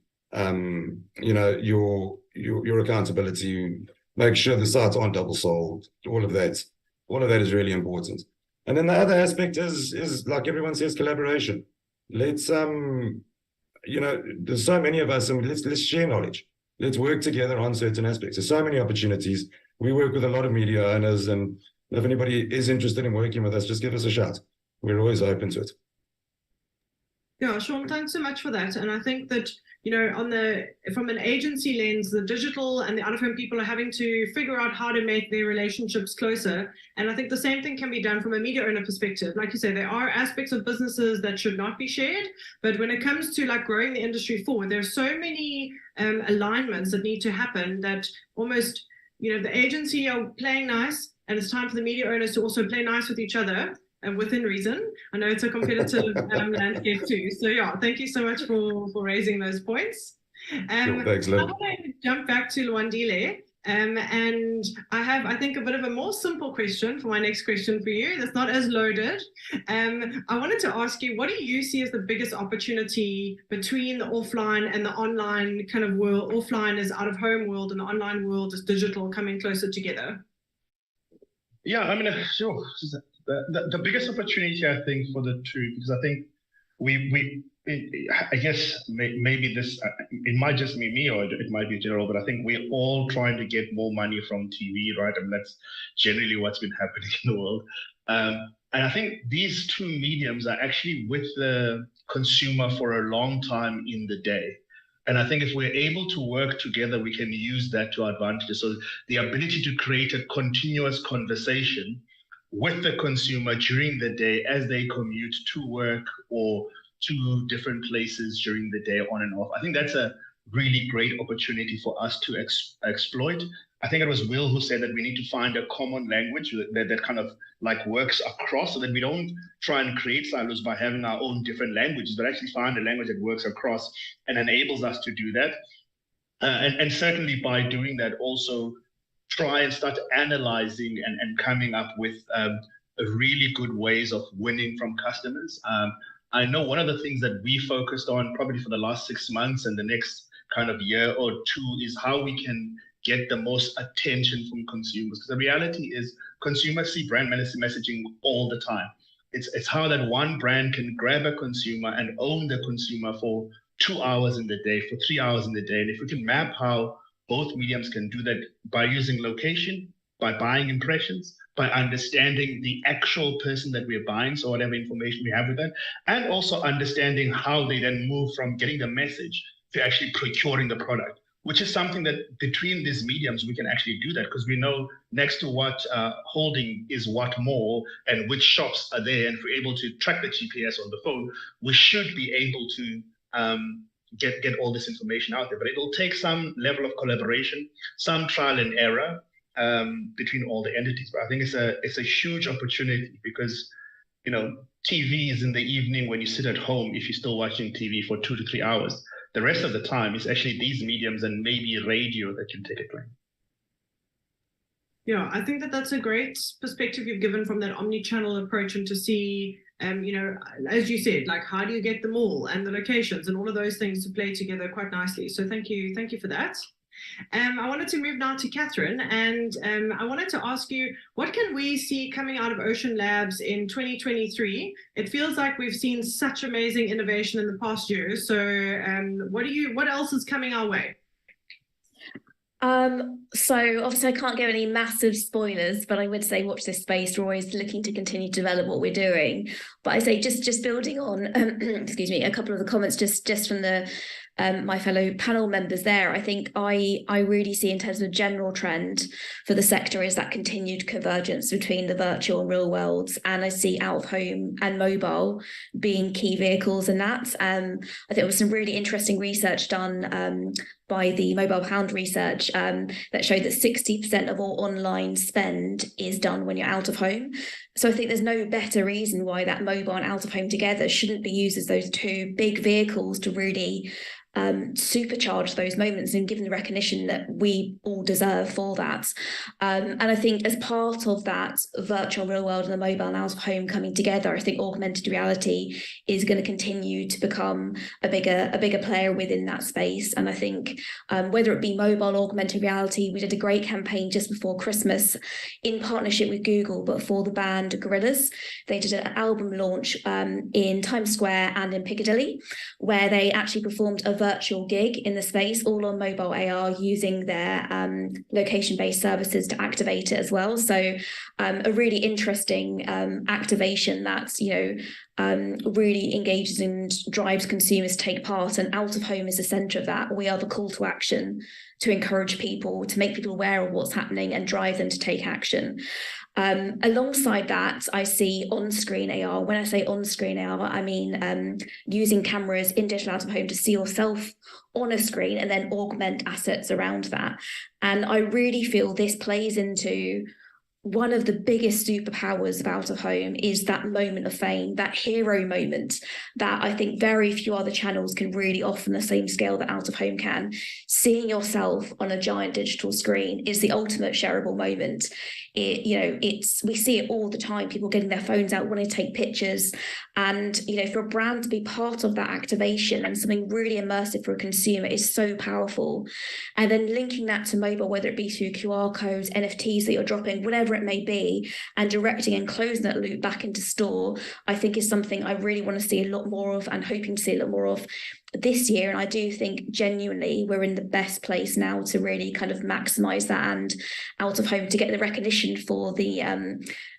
your accountability. Make sure the sites aren't double sold. All of that is really important. And then the other aspect is like everyone says, collaboration. Let's there's so many of us, and let's share knowledge. Let's work together on certain aspects. There's so many opportunities. We work with a lot of media owners, and if anybody is interested in working with us, just give us a shout. We're always open to it. Yeah, Sean, thanks so much for that. And I think that, from an agency lens, the digital and the out of home people are having to figure out how to make their relationships closer. And I think the same thing can be done from a media owner perspective. Like you say, there are aspects of businesses that should not be shared. But when it comes to growing the industry forward, there's so many alignments that need to happen that almost, the agency are playing nice, and it's time for the media owners to also play nice with each other. And within reason. I know it's a competitive landscape too. So yeah, thank you so much for raising those points. Sure, thanks, Liv. I want to jump back to Lwandile. And I have, I think, a bit of a more simple question for my next question for you. That's not as loaded. I wanted to ask you, what do you see as the biggest opportunity between the offline and the online kind of world? Offline is out of home world, and the online world is digital, coming closer together. Yeah, I mean, sure. The biggest opportunity, I think, for the two, because I think I guess maybe this, it might just be me or it might be general, but I think we're all trying to get more money from TV, right? And that's generally what's been happening in the world. And I think these two mediums are actually with the consumer for a long time in the day. And I think if we're able to work together, we can use that to our advantage. So the ability to create a continuous conversation with the consumer during the day as they commute to work or to different places during the day, on and off. I think that's a really great opportunity for us to exploit. I think it was Will who said that we need to find a common language that kind of works across, so that we don't try and create silos by having our own different languages, but actually find a language that works across and enables us to do that. And certainly by doing that, also try and start analyzing and coming up with really good ways of winning from customers. I know one of the things that we focused on probably for the last 6 months and the next kind of year or two is how we can get the most attention from consumers. Because the reality is consumers see brand messaging all the time. It's how that one brand can grab a consumer and own the consumer for 2 hours in the day, for 3 hours in the day. And if we can map how both mediums can do that by using location, by buying impressions, by understanding the actual person that we're buying, so whatever information we have with that, and also understanding how they then move from getting the message to actually procuring the product, which is something that between these mediums, we can actually do that because we know next to what holding is what mall and which shops are there. And if we're able to track the GPS on the phone, we should be able to get all this information out there. But it will take some level of collaboration, some trial and error. between all the entities. But I think it's a huge opportunity because, TV is in the evening when you sit at home, if you're still watching TV for 2 to 3 hours. The rest of the time is actually these mediums and maybe radio that can take a claim. Yeah, I think that's a great perspective you've given from that omni-channel approach, and to see, as you said, like, how do you get them all and the locations and all of those things to play together quite nicely. So thank you for that. I wanted to move now to Catherine, and I wanted to ask you, what can we see coming out of Ocean Labs in 2023? It feels like we've seen such amazing innovation in the past year. So what else is coming our way? So obviously I can't give any massive spoilers, but I would say watch this space. We're always looking to continue to develop what we're doing. But I say just building on, excuse me, a couple of the comments just from the my fellow panel members there. I think I really see, in terms of general trend for the sector, is that continued convergence between the virtual and real worlds, and I see out of home and mobile being key vehicles in that. I think there was some really interesting research done by the Mobile Pound research that showed that 60% of all online spend is done when you're out of home. So I think there's no better reason why that mobile and out of home together shouldn't be used as those two big vehicles to really supercharge those moments and give them the recognition that we all deserve for that. And I think as part of that virtual real world and the mobile and out of home coming together, I think augmented reality is going to continue to become a bigger player within that space. And I think whether it be mobile augmented reality, we did a great campaign just before Christmas in partnership with Google, but for the band Gorillaz. They did an album launch in Times Square and in Piccadilly, where they actually performed a virtual gig in the space, all on mobile AR, using their location-based services to activate it as well. So a really interesting activation that's, really engages and drives consumers to take part, and out of home is the centre of that. We are the call to action to encourage people, to make people aware of what's happening and drive them to take action. Alongside that, I see on-screen AR. When I say on-screen AR, I mean using cameras in digital out of home to see yourself on a screen and then augment assets around that. And I really feel this plays into one of the biggest superpowers of out of home, is that moment of fame, that hero moment that I think very few other channels can really offer on the same scale that out of home can. Seeing yourself on a giant digital screen is the ultimate shareable moment. We see it all the time, people getting their phones out, wanting to take pictures. And, for a brand to be part of that activation and something really immersive for a consumer is so powerful. And then linking that to mobile, whether it be through QR codes, NFTs that you're dropping, whatever it may be, and directing and closing that loop back into store, I think is something I really want to see a lot more of, and hoping to see a lot more of this year. And I do think genuinely we're in the best place now to really kind of maximize that, and out of home to get the recognition for the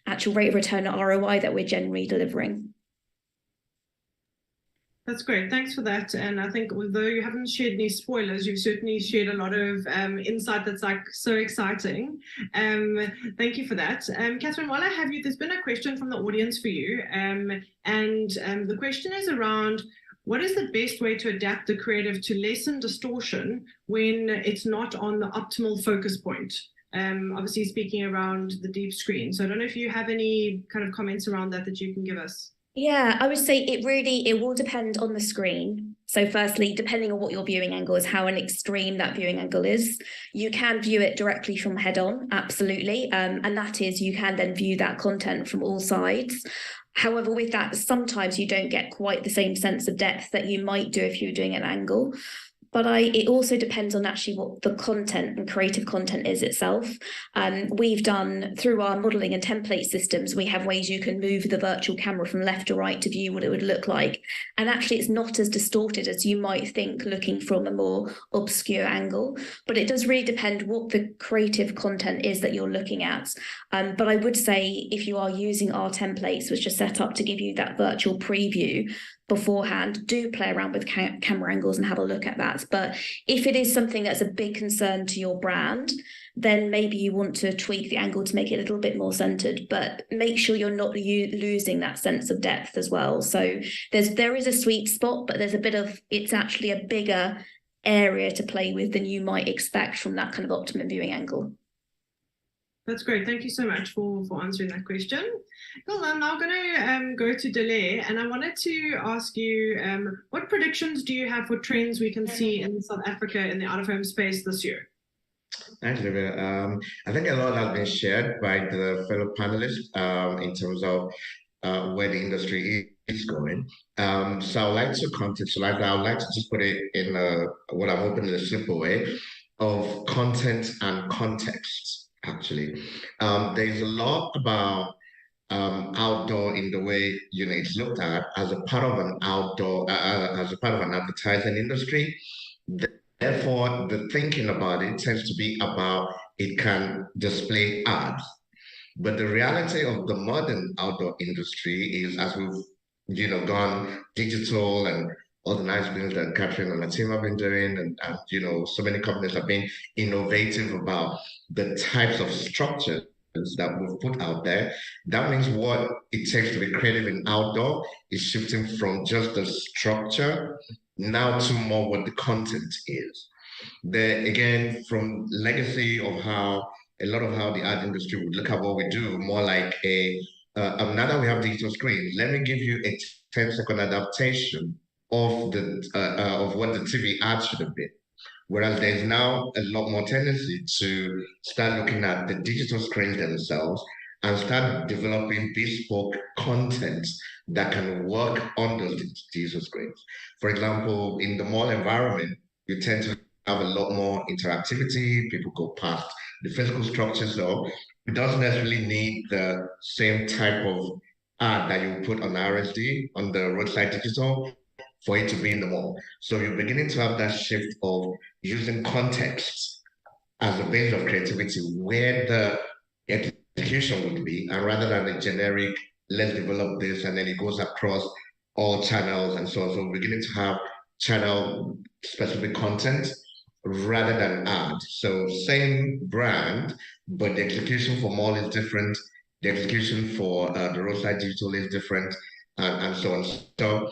actual rate of return and ROI that we're generally delivering. That's great. Thanks for that. And I think although you haven't shared any spoilers, you've certainly shared a lot of insight that's like so exciting. Thank you for that. Catherine, while I have you, there's been a question from the audience for you. And the question is around, what is the best way to adapt the creative to lessen distortion when it's not on the optimal focus point? Obviously speaking around the deep screen. So I don't know if you have any kind of comments around that you can give us. Yeah, I would say it will depend on the screen. So firstly, depending on what your viewing angle is, how an extreme that viewing angle is, you can view it directly from head on, absolutely. And that is, you can then view that content from all sides. However, with that, sometimes you don't get quite the same sense of depth that you might do if you were doing an angle. But it also depends on actually what the content and creative content is itself. We've done, through our modelling and template systems, we have ways you can move the virtual camera from left to right to view what it would look like. And actually it's not as distorted as you might think looking from a more obscure angle. But it does really depend what the creative content is that you're looking at. But I would say if you are using our templates, which are set up to give you that virtual preview beforehand, do play around with camera angles and have a look at that. But if it is something that's a big concern to your brand, then maybe you want to tweak the angle to make it a little bit more centered, but make sure you're not losing that sense of depth as well. So there is a sweet spot, but it's actually a bigger area to play with than you might expect from that kind of optimum viewing angle. That's great. Thank you so much for answering that question. Well, I'm now going to go to Decaux, and I wanted to ask you, what predictions do you have for trends we can see in South Africa in the out-of-home space this year? Thanks, Livia. I think a lot has been shared by the fellow panelists in terms of where the industry is going. So I would like to contextualize that. I would like to just put it in what I'm hoping is a simple way of content and context. Actually, there's a lot about outdoor in the way it's looked at as a part of an outdoor, as a part of an advertising industry. Therefore, the thinking about it tends to be about it can display ads. But the reality of the modern outdoor industry is, as we've gone digital and all the nice things that Catherine and her team have been doing, and so many companies have been innovative about the types of structures that we've put out there. That means what it takes to be creative in outdoor is shifting from just the structure now to more what the content is. There again, from legacy of how a lot of how the ad industry would look at what we do, more like now that we have digital screens, let me give you a 10-second adaptation of what the TV ad should have been. Whereas there's now a lot more tendency to start looking at the digital screens themselves and start developing bespoke content that can work on those digital screens. For example, in the mall environment, you tend to have a lot more interactivity. People go past the physical structure, so it doesn't necessarily need the same type of ad that you put on RSD, on the roadside digital, for it to be in the mall. So you're beginning to have that shift of using context as a base of creativity where the execution would be, and rather than a generic, let's develop this, and then it goes across all channels and so on. So we're beginning to have channel-specific content rather than ad. So same brand, but the execution for mall is different. The execution for the roadside digital is different, and so on. So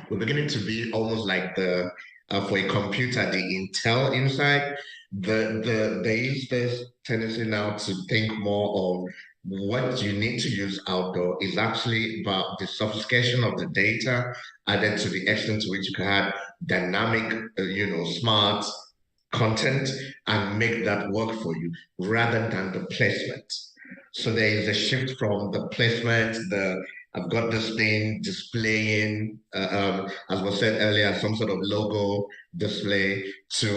we're beginning to be almost like the for a computer, the Intel inside. There is this tendency now to think more of what you need to use outdoor is actually about the sophistication of the data, and then to the extent to which you can have dynamic, smart content and make that work for you rather than the placement. So there is a shift from the placement, I've got this thing displaying, as was said earlier, some sort of logo display, to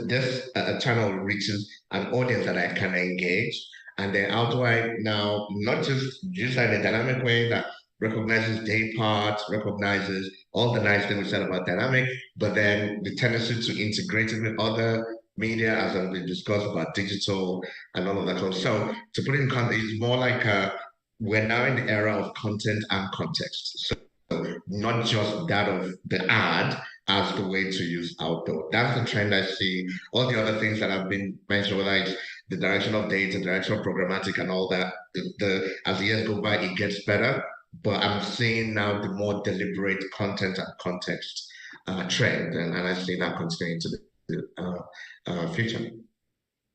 this channel reaches an audience that I can engage. And then how do I now not just use that in a dynamic way that recognizes day parts, recognizes all the nice things we said about dynamic, but then the tendency to integrate it with other media, as we discussed about digital and all of that. So to put it in context, it's more like we're now in the era of content and context. So not just that of the ad as the way to use outdoor. That's the trend I see. All the other things that have been mentioned, whether it's the direction of data, direction of programmatic and all that, as the years go by, it gets better. But I'm seeing now the more deliberate content and context trend, and I see that continuing to the future.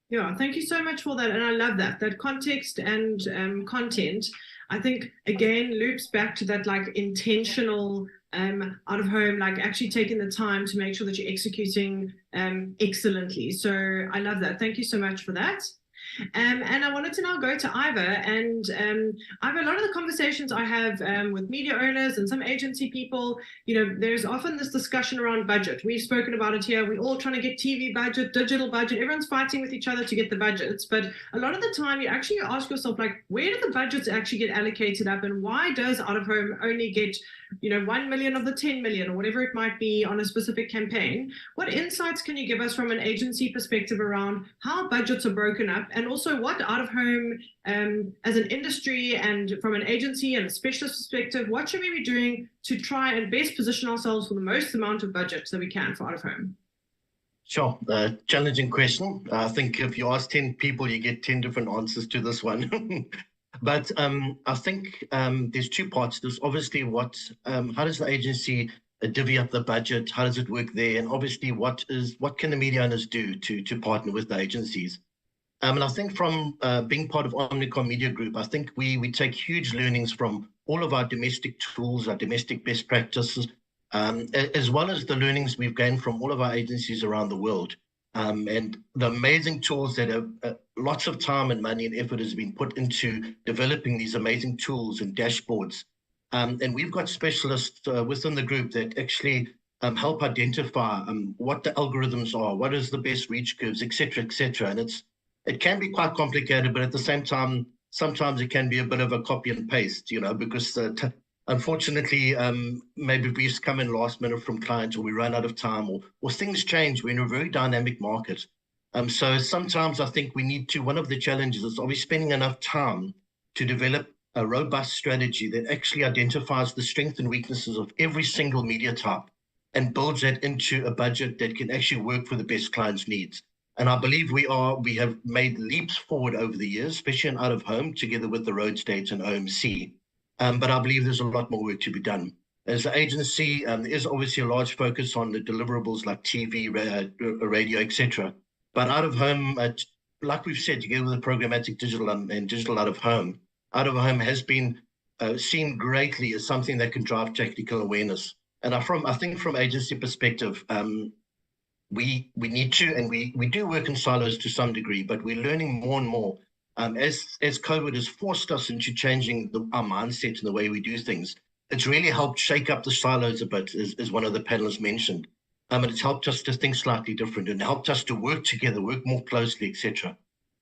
Yeah, thank you so much for that. And I love that context and content, I think, again, loops back to that like intentional out of home, like actually taking the time to make sure that you're executing excellently. So I love that. Thank you so much for that. And I wanted to now go to Ivor, and Ivor, a lot of the conversations I have with media owners and some agency people, there's often this discussion around budget. We've spoken about it here. We're all trying to get TV budget, digital budget. Everyone's fighting with each other to get the budgets. But a lot of the time you actually ask yourself, like, where do the budgets actually get allocated up, and why does out of home only get 1 million of the 10 million or whatever it might be on a specific campaign? What insights can you give us from an agency perspective around how budgets are broken up, and also what out of home as an industry and from an agency and a specialist perspective, what should we be doing to try and best position ourselves for the most amount of budget that we can for out of home? Sure. Challenging question. I think if you ask 10 people, you get 10 different answers to this one. But I think there's two parts. There's obviously how does the agency divvy up the budget? How does it work there? And obviously what can the media owners do to partner with the agencies? And I think from being part of Omnicom Media Group, I think we take huge learnings from all of our domestic tools, our domestic best practices, as well as the learnings we've gained from all of our agencies around the world. And the amazing tools that have lots of time and money and effort has been put into developing these amazing tools and dashboards. And we've got specialists within the group that actually help identify what the algorithms are, what is the best reach curves, et cetera, and it can be quite complicated, but at the same time, sometimes it can be a bit of a copy and paste, because unfortunately, maybe we just come in last minute from clients, or we run out of time, or things change. We're in a very dynamic market. So sometimes I think we need to, one of the challenges is, are we spending enough time to develop a robust strategy that actually identifies the strengths and weaknesses of every single media type and builds that into a budget that can actually work for the best clients' needs? And I believe we have made leaps forward over the years, especially in out of home, together with the road states and OMC. But I believe there's a lot more work to be done. As an agency, there is obviously a large focus on the deliverables like TV, radio, etc. But out of home, like we've said, together with the programmatic digital and digital out of home has been seen greatly as something that can drive technical awareness. And I think from agency perspective, we need to, and we do work in silos to some degree, but we're learning more and more. As COVID has forced us into changing our mindset and the way we do things, it's really helped shake up the silos a bit, as one of the panelists mentioned. And it's helped us to think slightly different and helped us to work together, work more closely, etc.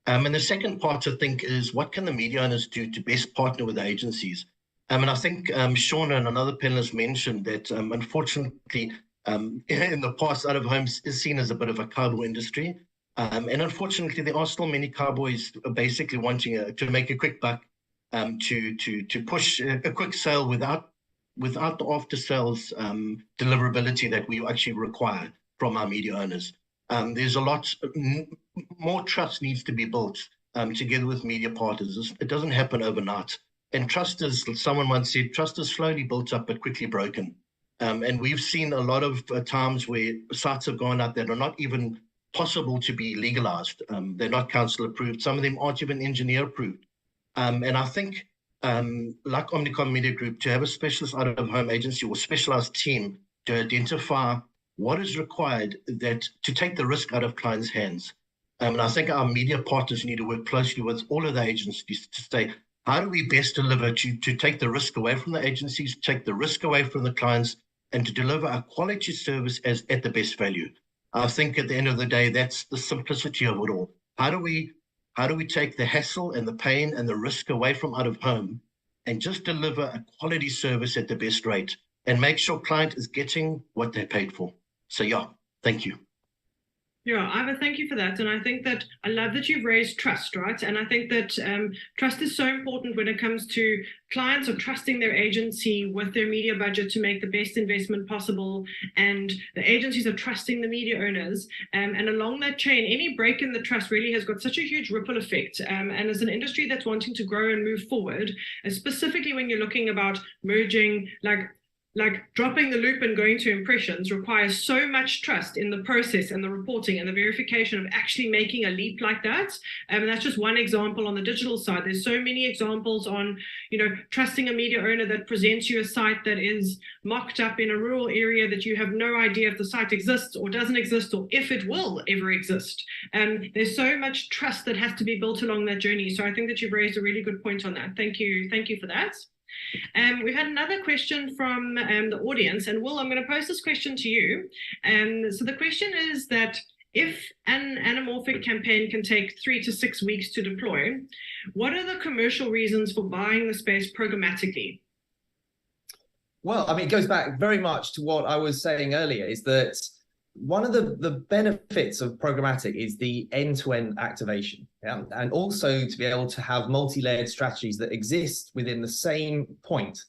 And the second part, I think, is what can the media owners do to best partner with the agencies? And I think Shauna and another panelist mentioned that, unfortunately, in the past, out of home is seen as a bit of a cowboy industry. And unfortunately, there are still many cowboys basically wanting to make a quick buck, to push a quick sale without the after sales deliverability that we actually require from our media owners. There's a lot more trust needs to be built together with media partners. It doesn't happen overnight. And trust is, someone once said, trust is slowly built up but quickly broken. And we've seen a lot of times where sites have gone up that are not even possible to be legalized. They're not council approved. Some of them aren't even engineer approved. And I think, like Omnicom Media Group, to have a specialist out of home agency or specialized team to identify what is required to take the risk out of clients' hands. And I think our media partners need to work closely with all of the agencies to say, how do we best deliver to take the risk away from the agencies, take the risk away from the clients, and to deliver a quality service at the best value? I think at the end of the day, that's the simplicity of it all. How do we take the hassle and the pain and the risk away from out of home and just deliver a quality service at the best rate and make sure client is getting what they paid for? So yeah, thank you. Yeah, Ivor, thank you for that. And I think that I love that you've raised trust, right? And I think that trust is so important when it comes to clients are trusting their agency with their media budget to make the best investment possible. And the agencies are trusting the media owners. And along that chain, any break in the trust really has got such a huge ripple effect. And as an industry that's wanting to grow and move forward, and specifically when you're looking about merging, like dropping the loop and going to impressions requires so much trust in the process and the reporting and the verification of actually making a leap like that. And that's just one example on the digital side. There's so many examples on, trusting a media owner that presents you a site that is mocked up in a rural area that you have no idea if the site exists or doesn't exist or if it will ever exist. There's so much trust that has to be built along that journey. So I think that you've raised a really good point on that. Thank you for that. We've had another question from the audience, and Will, I'm going to pose this question to you. So the question is that if an anamorphic campaign can take 3 to 6 weeks to deploy, what are the commercial reasons for buying the space programmatically? Well, I mean, it goes back very much to what I was saying earlier, is that one of the benefits of programmatic is the end-to-end activation, and also to be able to have multi-layered strategies that exist within the same point.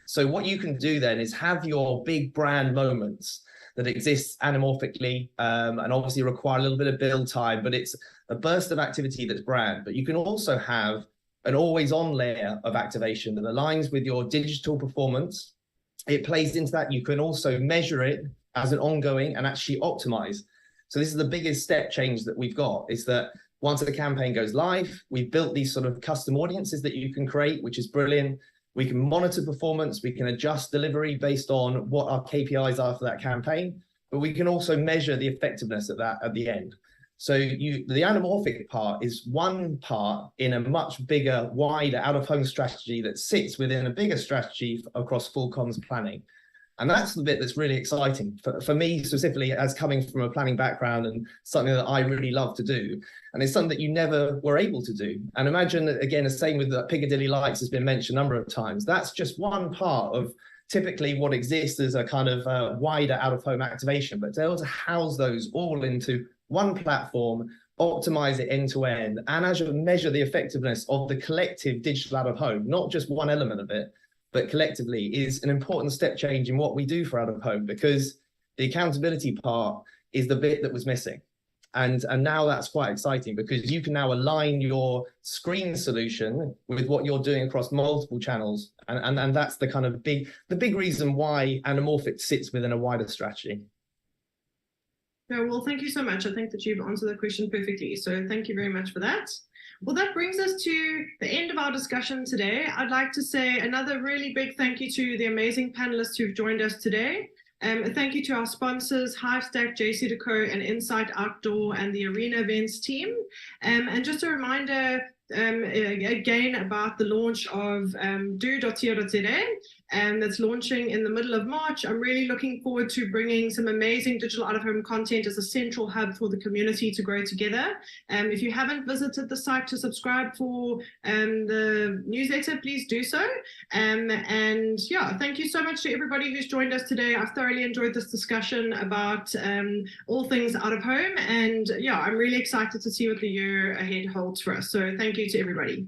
So what you can do then is have your big brand moments that exist anamorphically, and obviously require a little bit of build time, but it's a burst of activity that's brand. But you can also have an always-on layer of activation that aligns with your digital performance. It plays into that. You can also measure it as an ongoing and actually optimize. So this is the biggest step change that we've got, is that Once the campaign goes live, we've built these sort of custom audiences that you can create, which is brilliant. We can monitor performance, we can adjust delivery based on what our KPIs are for that campaign, but we can also measure the effectiveness of that at the end. So the anamorphic part is one part in a much bigger, wider out-of-home strategy that sits within a bigger strategy across full comms planning. And that's the bit that's really exciting for me specifically, as coming from a planning background, and something that I really love to do. And it's something that you never were able to do. And imagine, again, the same with the Piccadilly Lights has been mentioned a number of times. That's just one part of typically what exists as a kind of wider out-of-home activation. But to be able to house those all into one platform, optimize it end to end, and as you measure the effectiveness of the collective digital out-of-home, not just one element of it, but collectively, is an important step change in what we do for out-of-home, because the accountability part is the bit that was missing. And now that's quite exciting, because you can now align your screen solution with what you're doing across multiple channels. And that's the kind of big reason why anamorphic sits within a wider strategy. Yeah, well, thank you so much. I think that you've answered the question perfectly. So thank you very much for that. Well, that brings us to the end of our discussion today. I'd like to say another really big thank you to the amazing panelists who've joined us today. Thank you to our sponsors, Hivestack, JC Decaux, and Insight Outdoor, and the Arena Events team. And just a reminder, again, about the launch of DOOH.co.za, and that's launching in the middle of March. I'm really looking forward to bringing some amazing digital out-of-home content as a central hub for the community to grow together. If you haven't visited the site to subscribe for the newsletter, please do so. And yeah, thank you so much to everybody who's joined us today. I've thoroughly enjoyed this discussion about all things out of home, and yeah, I'm really excited to see what the year ahead holds for us. So thank you to everybody.